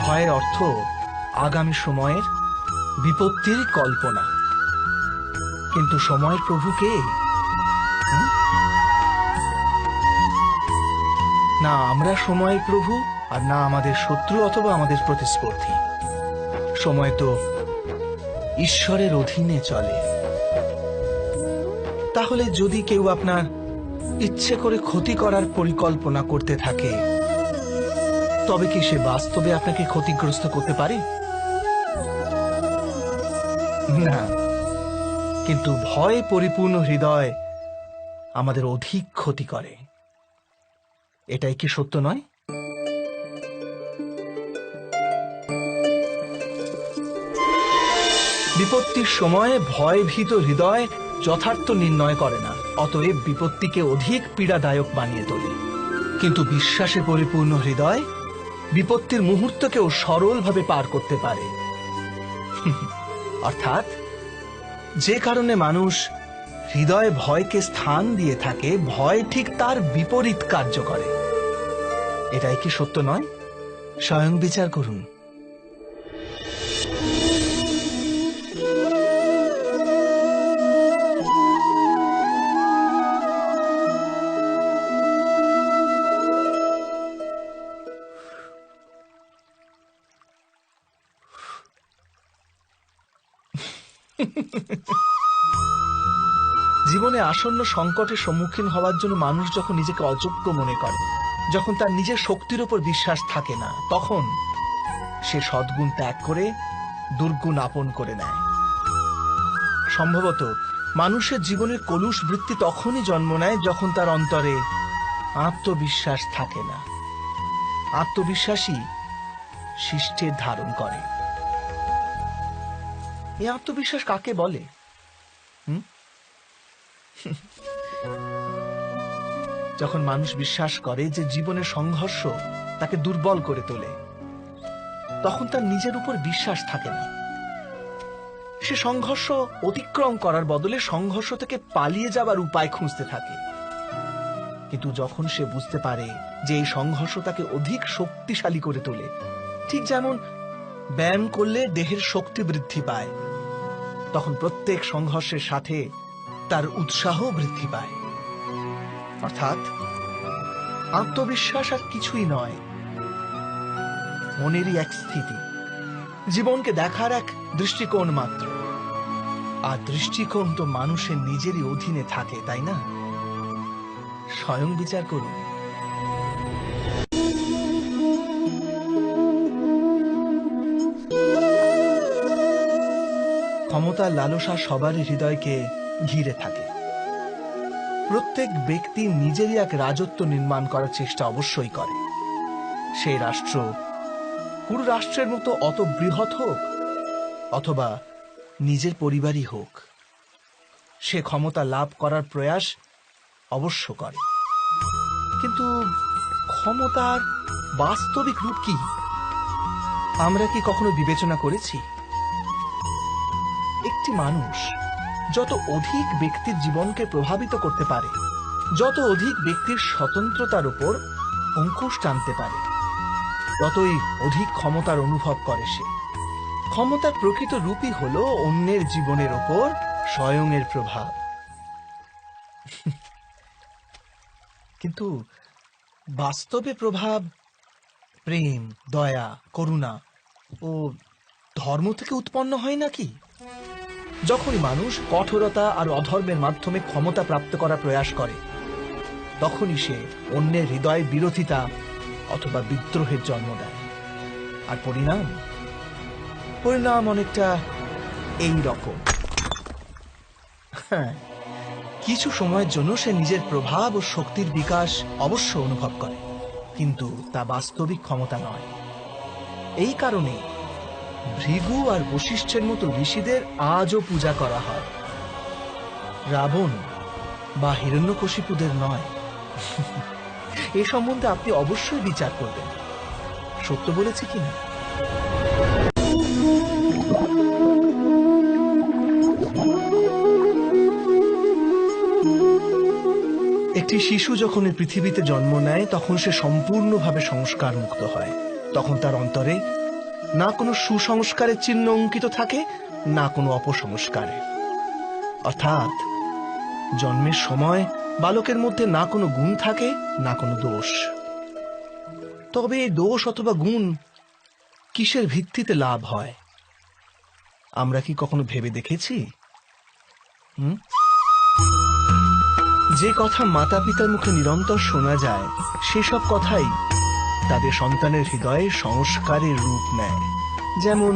ভয়ের অর্থ আগামী সময়ের বিপত্তির কল্পনা। কিন্তু সময়ের প্রভু কে? না আমরা সময়ের প্রভু, আর না আমাদের শত্রু অথবা আমাদের প্রতিস্পর্ধী। সময় তো ঈশ্বরের অধীনে চলে। তাহলে যদি কেউ আপনার ইচ্ছে করে ক্ষতি করার পরিকল্পনা করতে থাকে, তবে কি সে বাস্তবে আপনাকে ক্ষতিগ্রস্ত করতে পারে? না। কিন্তু ভয় পরিপূর্ণ হৃদয় আমাদের অধিক ক্ষতি করে। এটাই কি সত্য নয়? বিপত্তির সময়ে ভয়ভীত হৃদয় যথার্থ নির্ণয় করে না, অতএব বিপত্তিকে অধিক পীড়াদায়ক বানিয়ে তোলে। কিন্তু বিশ্বাসে পরিপূর্ণ হৃদয় বিপত্তির মুহূর্তকেও সরলভাবে পার করতে পারে। অর্থাৎ যে কারণে মানুষ হৃদয়ে ভয়কে স্থান দিয়ে থাকে, ভয় ঠিক তার বিপরীত কার্য করে। এটাই কি সত্য নয়? স্বয়ং বিচার করুন। জীবনে আসন্ন সংকটের সম্মুখীন হওয়ার জন্য মানুষ যখন নিজেকে অযোগ্য মনে করে, যখন তার নিজের শক্তির উপর বিশ্বাস থাকে না, তখন সে সদ্গুণ ত্যাগ করে দুর্গুণ আপন করে নেয়। সম্ভবত মানুষের জীবনের কলুষ বৃত্তি তখনই জন্ম নেয় যখন তার অন্তরে আত্মবিশ্বাস থাকে না। আত্মবিশ্বাসই শিষ্টের ধারণ করে। এই আত্মবিশ্বাস কাকে বলে? যখন মানুষ বিশ্বাস করে যে জীবনের সংঘর্ষ তাকে দুর্বল করে তোলে, তখন তার নিজের উপর বিশ্বাস থাকে না। সে সংঘর্ষ অতিক্রম করার বদলে সংঘর্ষ থেকে পালিয়ে যাবার উপায় খুঁজতে থাকে। কিন্তু যখন সে বুঝতে পারে যে এই সংঘর্ষ তাকে অধিক শক্তিশালী করে তোলে, ঠিক যেমন ব্যায়াম করলে দেহের শক্তি বৃদ্ধি পায়, তখন প্রত্যেক সংঘর্ষের সাথে তার উৎসাহ বৃদ্ধি পায়। অর্থাৎ আত্মবিশ্বাস আর কিছুই নয়, মনেরই এক স্থিতি, জীবনকে দেখার এক দৃষ্টিকোণ মাত্র। আর দৃষ্টিকোণ তো মানুষের নিজেরই অধীনে থাকে, তাই না? স্বয়ং বিচার করুন। ক্ষমতার লালসা সবারই হৃদয়কে ঘিরে থাকে। প্রত্যেক ব্যক্তি নিজেরই এক রাজত্ব নির্মাণ করার চেষ্টা অবশ্যই করে। সেই রাষ্ট্র পুরো রাষ্ট্রের মতো অত বৃহৎ হোক অথবা নিজের পরিবারই হোক, সে ক্ষমতা লাভ করার প্রয়াস অবশ্য করে। কিন্তু ক্ষমতার বাস্তবিক রূপ কি আমরা কি কখনো বিবেচনা করেছি? একটি মানুষ যত অধিক ব্যক্তির জীবনকে প্রভাবিত করতে পারে, যত অধিক ব্যক্তির স্বতন্ত্রতার উপর অঙ্কুশ টানতে পারে, ততই অধিক ক্ষমতার অনুভব করে সে। ক্ষমতার প্রকৃত রূপই হল অন্যের জীবনের ওপর স্বয়ংের প্রভাব। কিন্তু বাস্তবে প্রভাব প্রেম, দয়া, করুণা ও ধর্ম থেকে উৎপন্ন হয় নাকি? যখনই মানুষ কঠোরতা আর অধর্মের মাধ্যমে ক্ষমতা প্রাপ্ত করার প্রয়াস করে, তখনই সে অন্যের হৃদয়ে বিরোধিতা অথবা বিদ্রোহের জন্ম দেয়। আর পরিণাম অনেকটা এই রকম। হ্যাঁ, কিছু সময়ের জন্য সে নিজের প্রভাব ও শক্তির বিকাশ অবশ্য অনুভব করে, কিন্তু তা বাস্তবিক ক্ষমতা নয়। এই কারণে ভৃগু আর বশিষ্ঠের মতো ঋষিদের আজও পূজা করা হয়, রাবণ বা হিরণ্যকশিপুদের নয়। এ সম্বন্ধে আপনি অবশ্যই বিচার করবেন, সত্য বলেছি কিনা। একটি শিশু যখন এই পৃথিবীতে জন্ম নেয়, তখন সে সম্পূর্ণভাবে সংস্কার মুক্ত হয়। তখন তার অন্তরে না কোনো সুসংস্কারের চিহ্ন অঙ্কিত থাকে, না কোনো অপসংস্কারের। অর্থাৎ জন্মের সময় বালকের মধ্যে না কোনো গুণ থাকে, না কোনো দোষ। তবে এই দোষ অথবা গুণ কিসের ভিত্তিতে লাভ হয় আমরা কি কখনো ভেবে দেখেছি? যে কথা মাতা পিতার মুখে নিরন্তর শোনা যায়, সেসব কথাই তাদের সন্তানের হৃদয়ে সংস্কারের রূপ নেয়। যেমন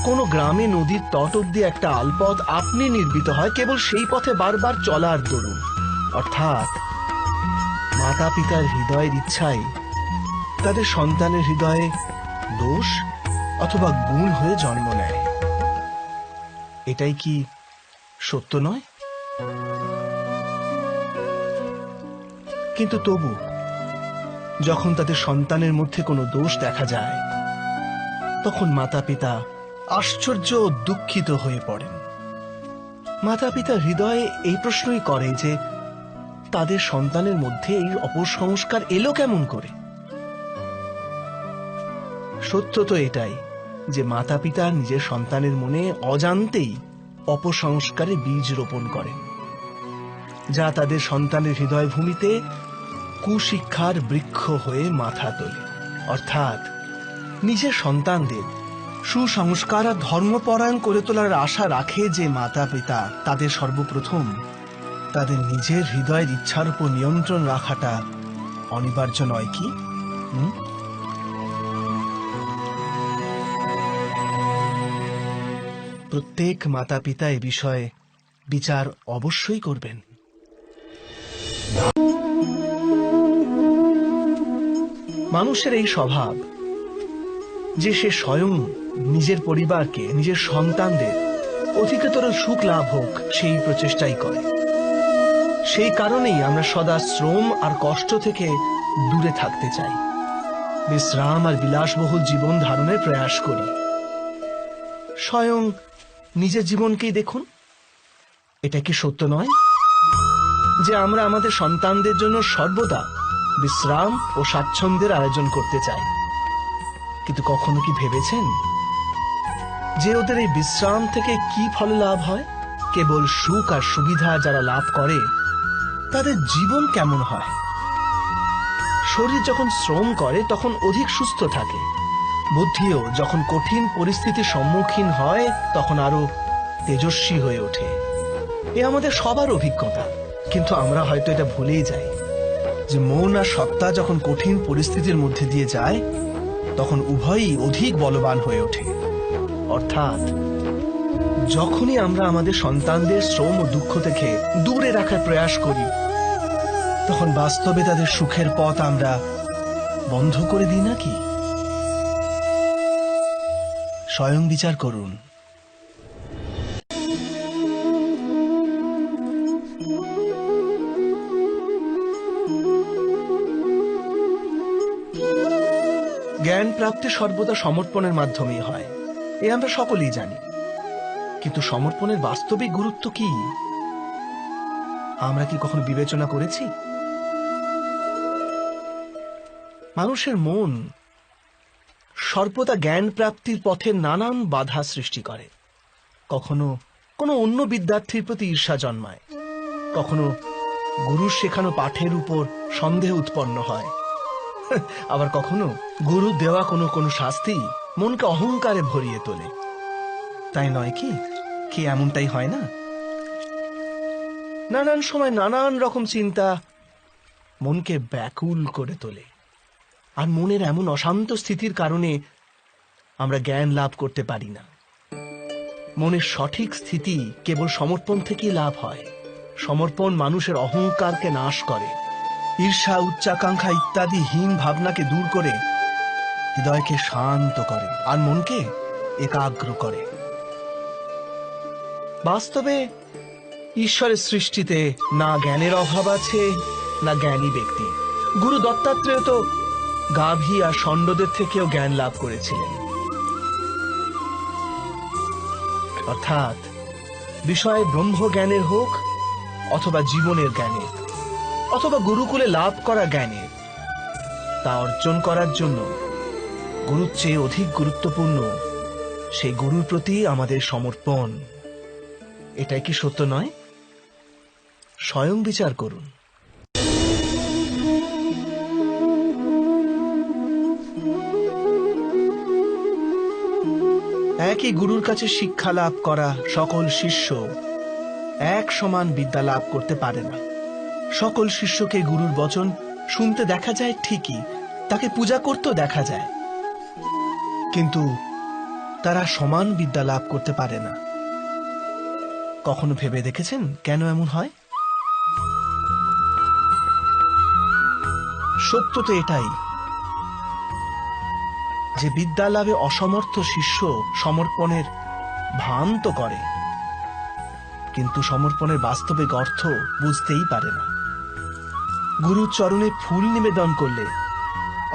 কোন গ্রামে নদীর তট অব্দি একটা আলপথ আপনি নির্মিত হয় কেবল সেই পথে বারবার চলার দরুন। অর্থাৎ মাতা পিতার হৃদয়ের ইচ্ছাই তাদের সন্তানের হৃদয়ে দোষ অথবা গুণ হয়ে জন্ম নেয়। এটাই কি সত্য নয়? কিন্তু তবু যখন তাদের সন্তানের মধ্যে কোনো দোষ দেখা যায়, তখন মাতা পিতা আশ্চর্য ও দুঃখিত হয়ে পড়েন। মাতা পিতা হৃদয়ে এই প্রশ্নই করে যে তাদের সন্তানের মধ্যে এই অপসংস্কার এলো কেমন করে। সত্য তো এটাই যে মাতা পিতা নিজের সন্তানের মনে অজান্তেই অপসংস্কারে বীজ রোপণ করেন, যা তাদের সন্তানের হৃদয় ভূমিতে কুশিক্ষার বৃক্ষ হয়ে মাথা তোলে। অর্থাৎ নিজের সন্তানদের সুসংস্কার আর ধর্মপরায়ণ করে তোলার আশা রাখে যে মাতা পিতা, তাদের সর্বপ্রথম তাদের নিজের হৃদয়ের ইচ্ছার উপর নিয়ন্ত্রণ রাখাটা অনিবার্য নয় কি? প্রত্যেক মাতা পিতা এ বিষয়ে বিচার অবশ্যই করবেন। মানুষের এই স্বভাব যে সে স্বয়ং নিজের পরিবারকে, নিজের সন্তানদের অধিকতর সুখ লাভ হোক সেই প্রচেষ্টাই করে। সেই কারণেই আমরা সদা শ্রম আর কষ্ট থেকে দূরে থাকতে চাই, বিশ্রাম আর বিলাসবহুল জীবন ধারণের প্রয়াস করি। স্বয়ং নিজের জীবনকেই দেখুন। এটা কি সত্য নয় যে আমরা আমাদের সন্তানদের জন্য সর্বদা বিশ্রাম ও স্বাচ্ছন্দ্যের আয়োজন করতে চাই? কিন্তু কখনো কি ভেবেছেন যে ওদের এই বিশ্রাম থেকে কি ফল লাভ হয়? কেবল সুখ আর সুবিধা যারা লাভ করে তাদের জীবন কেমন হয়? শরীর যখন শ্রম করে তখন অধিক সুস্থ থাকে, বুদ্ধিও যখন কঠিন পরিস্থিতির সম্মুখীন হয় তখন আরো তেজস্বী হয়ে ওঠে। এ আমাদের সবার অভিজ্ঞতা, কিন্তু আমরা হয়তো এটা ভুলেই যাই যে মন আর সত্তা যখন কঠিন পরিস্থিতির মধ্যে দিয়ে যায় তখন উভয়ই অধিক বলবান হয়ে ওঠে। অর্থাৎ যখনই আমরা আমাদের সন্তানদের শ্রম ও দুঃখ থেকে দূরে রাখার প্রয়াস করি তখন বাস্তবে তাদের সুখের পথ আমরা বন্ধ করে দিই নাকি? স্বয়ং বিচার করুন। জ্ঞান প্রাপ্তি সর্বদা সমর্পণের মাধ্যমেই হয়, এ আমরা সকলেই জানি। কিন্তু সমর্পণের বাস্তবিক গুরুত্ব কি আমরা কি কখনো বিবেচনা করেছি? মানুষের মন সর্বদা জ্ঞান প্রাপ্তির পথে নানান বাধা সৃষ্টি করে। কখনো কোনো অন্য বিদ্যার্থীর প্রতি ঈর্ষা জন্মায়, কখনো গুরুর শেখানো পাঠের উপর সন্দেহ উৎপন্ন হয়, আবার কখনো গুরু দেওয়া কোনো শাস্তি মনকে অহংকারে ভরিয়ে তোলে। তাই নয় কি? কি এমনটাই হয় না? নানান সময় নানান রকম চিন্তা মনকে ব্যাকুল করে তোলে, আর মনের এমন অশান্ত স্থিতির কারণে আমরা জ্ঞান লাভ করতে পারি না। মনের সঠিক স্থিতি কেবল সমর্পণ থেকেই লাভ হয়। সমর্পণ মানুষের অহংকারকে নাশ করে, ঈর্ষা, উচ্চাকাঙ্ক্ষা ইত্যাদি হীন ভাবনাকে দূর করে হৃদয়কে শান্ত করে আর মনকে একাগ্র করে। বাস্তবে ঈশ্বরের সৃষ্টিতে না জ্ঞানের অভাব আছে না জ্ঞানী ব্যক্তি। গুরু দত্তাত্রেয় তো গাভী আর ষণ্ডদের থেকেও জ্ঞান লাভ করেছিলেন। অর্থাৎ বিষয় ব্রহ্ম জ্ঞানের হোক অথবা জীবনের জ্ঞানের অথবা গুরুকুলে লাভ করা জ্ঞানের, তা অর্জন করার জন্য গুরুর চেয়ে অধিক গুরুত্বপূর্ণ সেই গুরুর প্রতি আমাদের সমর্পণ। এটাই কি সত্য নয়? স্বয়ং বিচার করুন। একই গুরুর কাছে শিক্ষা লাভ করা সকল শিষ্য এক সমান বিদ্যা লাভ করতে পারে না। সকল শিষ্যকে গুরুর বচন শুনতে দেখা যায় ঠিকই, তাকে পূজা করতেও দেখা যায়, কিন্তু তারা সমান বিদ্যা লাভ করতে পারে না। কখনো ভেবে দেখেছেন কেন এমন হয়? সত্য তো এটাই যে বিদ্যা লাভে অসমর্থ শিষ্য সমর্পণের ভান তো করে, কিন্তু সমর্পণের বাস্তবিক অর্থ বুঝতেই পারে না। গুরুর চরণে ফুল নিবেদন করলে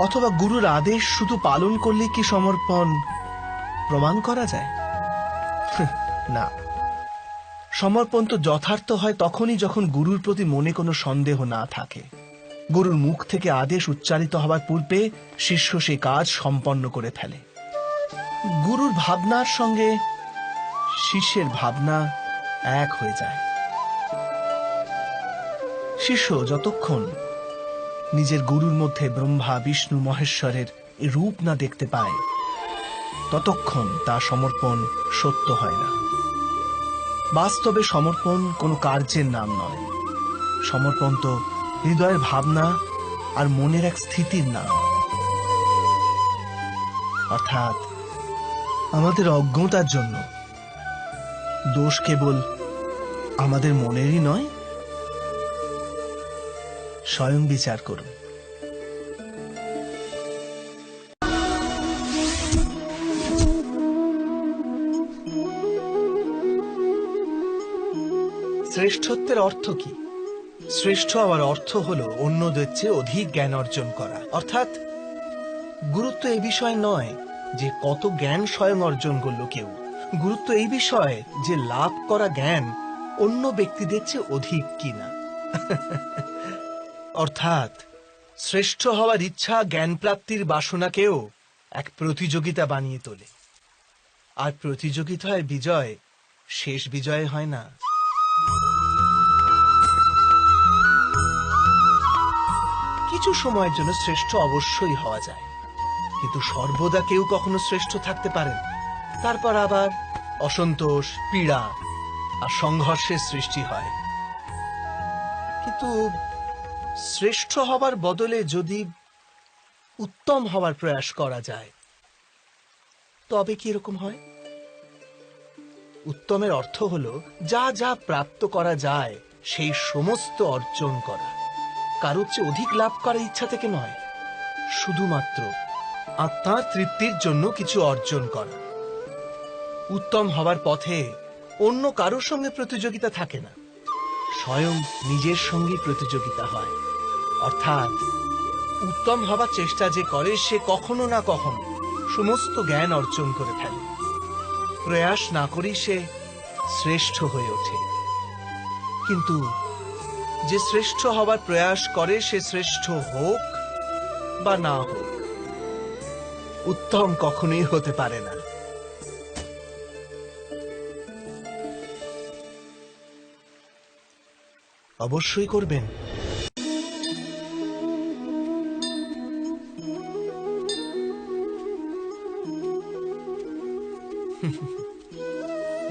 অথবা গুরুর আদেশ শুধু পালন করলে কি সমর্পণ প্রমাণ করা যায়? না। সমর্পণ তো যথার্থ হয় তখনই যখন গুরুর প্রতি মনে কোনো সন্দেহ না থাকে, গুরুর মুখ থেকে আদেশ উচ্চারিত হবার পূর্বে শিষ্য সেই কাজ সম্পন্ন করে ফেলে। গুরুর ভাবনার সঙ্গে শিষ্যের ভাবনা এক হয়ে যায়। শিষ্য যতক্ষণ নিজের গুরুর মধ্যে ব্রহ্মা বিষ্ণু মহেশ্বরের রূপ না দেখতে পায়, ততক্ষণ তা সমর্পণ সত্য হয় না। বাস্তবে সমর্পণ কোনো কার্যের নাম নয়। সমর্পণ তো হৃদয়ের ভাবনা আর মনের এক স্থিতির নাম। অর্থাৎ আমাদের অজ্ঞতার জন্য দোষ কেবল আমাদের মনেরই নয়। স্বয়ং বিচার করুন। শ্রেষ্ঠত্বের অর্থ কি? শ্রেষ্ঠ হওয়ার অর্থ হলো অন্যদের চেয়ে অধিক জ্ঞান অর্জন করা। অর্থাৎ গুরুত্ব এই বিষয় নয় যে কত জ্ঞান স্বয়ং অর্জন করলো কেউ। গুরুত্ব এই বিষয়ে যে লাভ করা জ্ঞান অন্য ব্যক্তিদের চেয়ে অধিক কিনা। অর্থাৎ শ্রেষ্ঠ হওয়ার ইচ্ছা জ্ঞান প্রাপ্তির বাসনাকেও এক প্রতিযোগিতা বানিয়ে তোলে। আর প্রতিযোগিতায় বিজয় শেষ বিজয় হয় না। কিছু সময়ের জন্য শ্রেষ্ঠ অবশ্যই হওয়া যায়, কিন্তু সর্বদা কেউ কখনো শ্রেষ্ঠ থাকতে পারে না। তারপর আবার অসন্তোষ, পীড়া আর সংঘর্ষের সৃষ্টি হয়। কিন্তু শ্রেষ্ঠ হবার বদলে যদি উত্তম হবার প্রয়াস করা যায়, তবে কি এরকম হয়? উত্তমের অর্থ হলো যা যা প্রাপ্ত করা যায় সেই সমস্ত অর্জন করা। কারোর চেয়ে অধিক লাভ করার ইচ্ছা থেকে নয়, শুধুমাত্র আত্মার তৃপ্তির জন্য কিছু অর্জন করা। উত্তম হবার পথে অন্য কারোর সঙ্গে প্রতিযোগিতা থাকে না, স্বয়ং নিজের সঙ্গেই প্রতিযোগিতা হয়। অর্থাৎ উত্তম হবার চেষ্টা যে করে সে কখনো না কখনো সমস্ত জ্ঞান অর্জন করে ফেলে। প্রয়াস না করেই সে শ্রেষ্ঠ হয়ে ওঠে। কিন্তু যে শ্রেষ্ঠ হবার প্রয়াস করে সে শ্রেষ্ঠ হোক বা না হোক, উত্তম কখনোই হতে পারে না। অবশ্যই করবেন।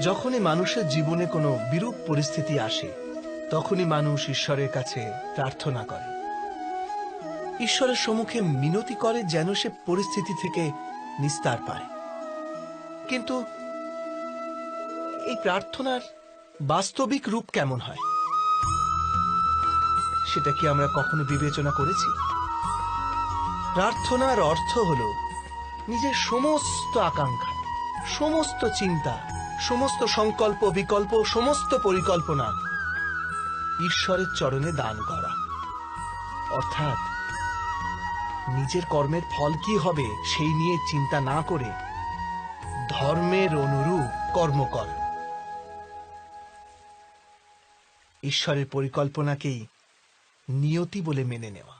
যখনই মানুষের জীবনে কোনো বিরূপ পরিস্থিতি আসে, তখনই মানুষ ঈশ্বরের কাছে প্রার্থনা করে, ঈশ্বরের সম্মুখে মিনতি করে যেন সে পরিস্থিতি থেকে নিস্তার পায়। কিন্তু এই প্রার্থনার বাস্তবিক রূপ কেমন হয় সেটা কি আমরা কখনো বিবেচনা করেছি? প্রার্থনার অর্থ হলো নিজের সমস্ত আকাঙ্ক্ষা, সমস্ত চিন্তা, সমস্ত সংকল্প বিকল্প, সমস্ত পরিকল্পনা ঈশ্বরের চরণে দান করা। অর্থাৎ নিজের কর্মের ফল কি হবে সেই নিয়ে চিন্তা না করে ধর্মের অনুরূপ কর্ম কর। ঈশ্বরের পরিকল্পনাকেই নিয়তি বলে মেনে নেওয়া,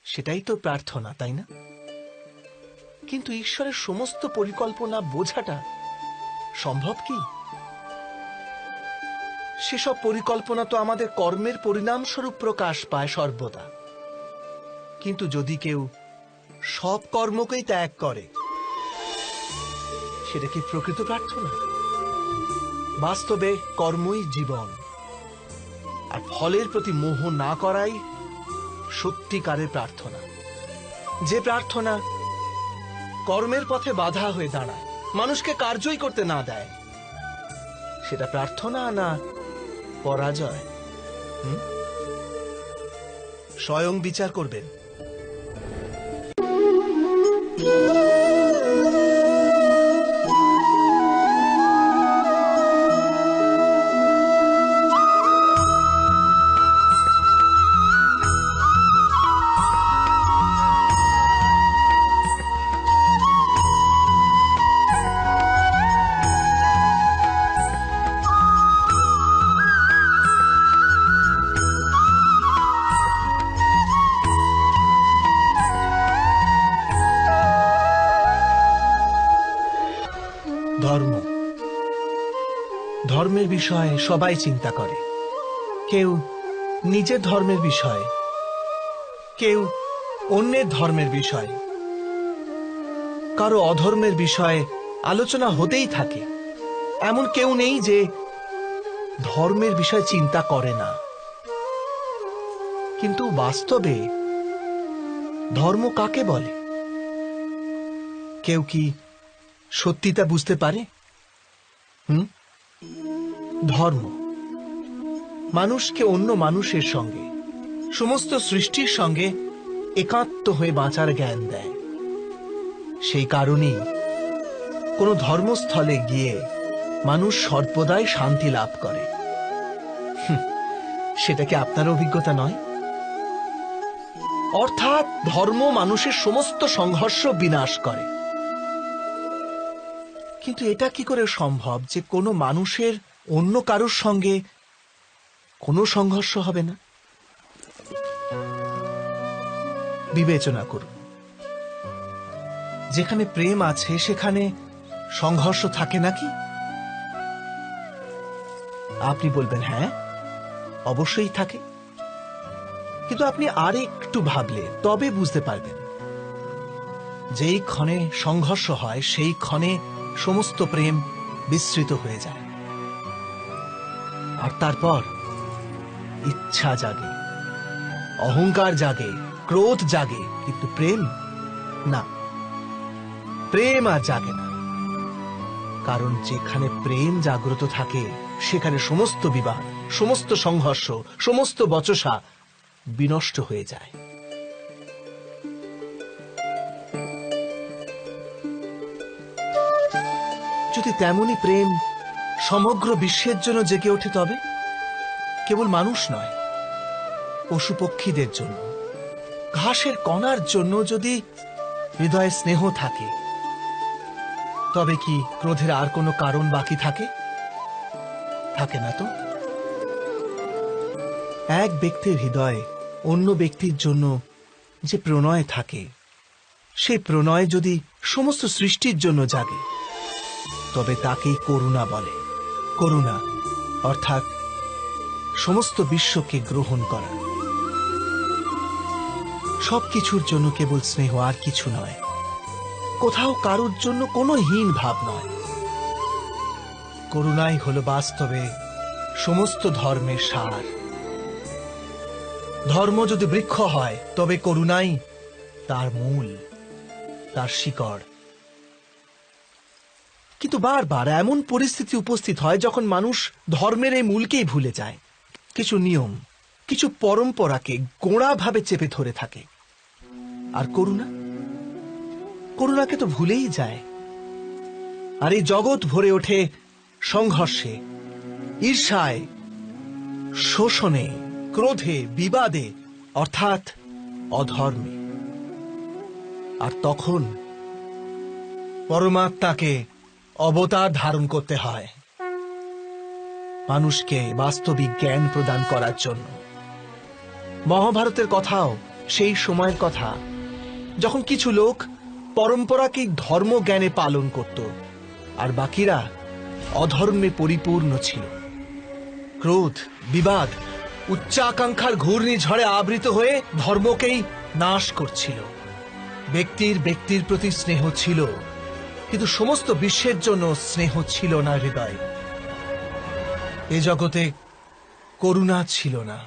সেটাই তো প্রার্থনা, তাই না? কিন্তু ঈশ্বরের সমস্ত পরিকল্পনা বোঝাটা সম্ভব কি? সেসব পরিকল্পনা তো আমাদের কর্মের পরিণামস্বরূপ প্রকাশ পায় সর্বদা। কিন্তু যদি কেউ সব কর্মকেই ত্যাগ করে, সেটা কি প্রকৃত প্রার্থনা? বাস্তবে কর্মই জীবন, আর ফলের প্রতি মোহ না করাই সত্যিকারের প্রার্থনা। যে প্রার্থনা কর্মের পথে বাধা হয়ে দাঁড়ায়, মানুষকে কার্যই করতে না দেয়, সেটা প্রার্থনা না পরাজয়? স্বয়ং বিচার করবেন। ধর্মের বিষয়ে সবাই চিন্তা করে, কেউ নিজের ধর্মের বিষয়ে, কেউ অন্যের ধর্মের বিষয়ে, কারো অধর্মের বিষয়ে আলোচনা হতেই থাকে। এমন কেউ নেই যে ধর্মের বিষয়ে চিন্তা করে না। কিন্তু বাস্তবে ধর্ম কাকে বলে? কেউ কি সত্যি তা বুঝতে পারে? ধর্ম মানুষকে অন্য মানুষের সঙ্গে, সমস্ত সৃষ্টির সঙ্গে একাত্ম হয়ে বাঁচার জ্ঞান দেয়। সেই কারণেই কোনো ধর্মস্থলে গিয়ে মানুষ সর্বদাই শান্তি লাভ করে। সেটা কি আপনার অভিজ্ঞতা নয়? অর্থাৎ ধর্ম মানুষের সমস্ত সংঘর্ষ বিনাশ করে। কিন্তু এটা কি করে সম্ভব যে কোনো মানুষের অন্য কারোর সঙ্গে কোনো সংঘর্ষ হবে না? বিবেচনা করুন, যেখানে প্রেম আছে সেখানে সংঘর্ষ থাকে নাকি? আপনি বলবেন হ্যাঁ, অবশ্যই থাকে। কিন্তু আপনি আর একটু ভাবলে তবে বুঝতে পারবেন, যেই ক্ষণে সংঘর্ষ হয় সেই ক্ষণে সমস্ত প্রেম বিস্মৃত হয়ে যায়। আর তারপর ইচ্ছা জাগে, অহংকার জাগে, ক্রোধ জাগে, কিন্তু প্রেম না, প্রেম আর জাগে না। কারণ যেখানে প্রেম জাগ্রত থাকে সেখানে সমস্ত বিবাদ, সমস্ত সংঘর্ষ, সমস্ত বচসা বিনষ্ট হয়ে যায়। যদি তেমনি প্রেম সমগ্র বিশ্বের জন্য জেগে ওঠে, তবে কেবল মানুষ নয়, পশু পক্ষীদের জন্য, ঘাসের কণার জন্য যদি হৃদয়ে স্নেহ থাকে, তবে কি ক্রোধের আর কোনো কারণ বাকি থাকে? থাকে না তো। এক ব্যক্তির হৃদয়ে অন্য ব্যক্তির জন্য যে প্রণয় থাকে, সেই প্রণয় যদি সমস্ত সৃষ্টির জন্য জাগে, তবে তাকেই করুণা বলে। করুণা অর্থাৎ সমস্ত বিশ্বকে গ্রহণ করা, সবকিছুর জন্য কেবল স্নেহ, আর কিছু নয়। কোথাও কারোর জন্য কোনো হীন ভাব নয়। করুণাই হল বাস্তবে সমস্ত ধর্মের সার। ধর্ম যদি বৃক্ষ হয়, তবে করুণাই তার মূল, তার শিকড়। কিন্তু বারবার এমন পরিস্থিতি উপস্থিত হয় যখন মানুষ ধর্মের এই মূলকেই ভুলে যায়, কিছু নিয়ম, কিছু পরম্পরাকে গোঁড়াভাবে চেপে ধরে থাকে। আর করুণাকে তো ভুলেই যায়। আর এই জগৎ ভরে ওঠে সংঘর্ষে, ঈর্ষায়, শোষণে, ক্রোধে, বিবাদে, অর্থাৎ অধর্মে। আর তখন পরমাত্মাকে অবতার ধারণ করতে হয় মানুষকে বাস্তবিক জ্ঞান প্রদান করার জন্য। মহাভারতের কথাও সেই সময়ের কথা, যখন কিছু লোক পরম্পরাকে ধর্ম জ্ঞানে পালন করত, আর বাকিরা অধর্মে পরিপূর্ণ ছিল। ক্রোধ, বিবাদ, উচ্চাকাঙ্ক্ষার ঘূর্ণিঝড়ে আবৃত হয়ে ধর্মকেই নাশ করছিল। ব্যক্তির প্রতি স্নেহ ছিল, কিন্তু সমস্ত বিশ্বের জন্য স্নেহ ছিল না হৃদয়ে। এ জগতে করুণা ছিল না।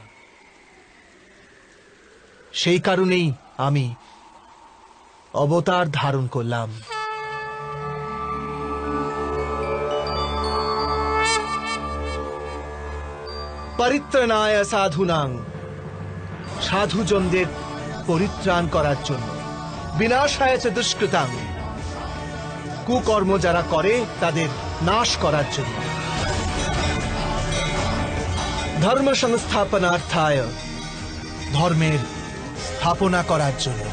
সেই কারণেই আমি অবতার ধারণ করলাম। পরিত্রাণায় সাধুনাং, সাধুজনদের পরিত্রাণ করার জন্য, বিনাশায় চ দুষ্কৃতাং, কুকর্ম যারা করে তাদের নাশ করার জন্য, ধর্ম সংস্থাপনার্থায়, ধর্মের স্থাপনা করার জন্য।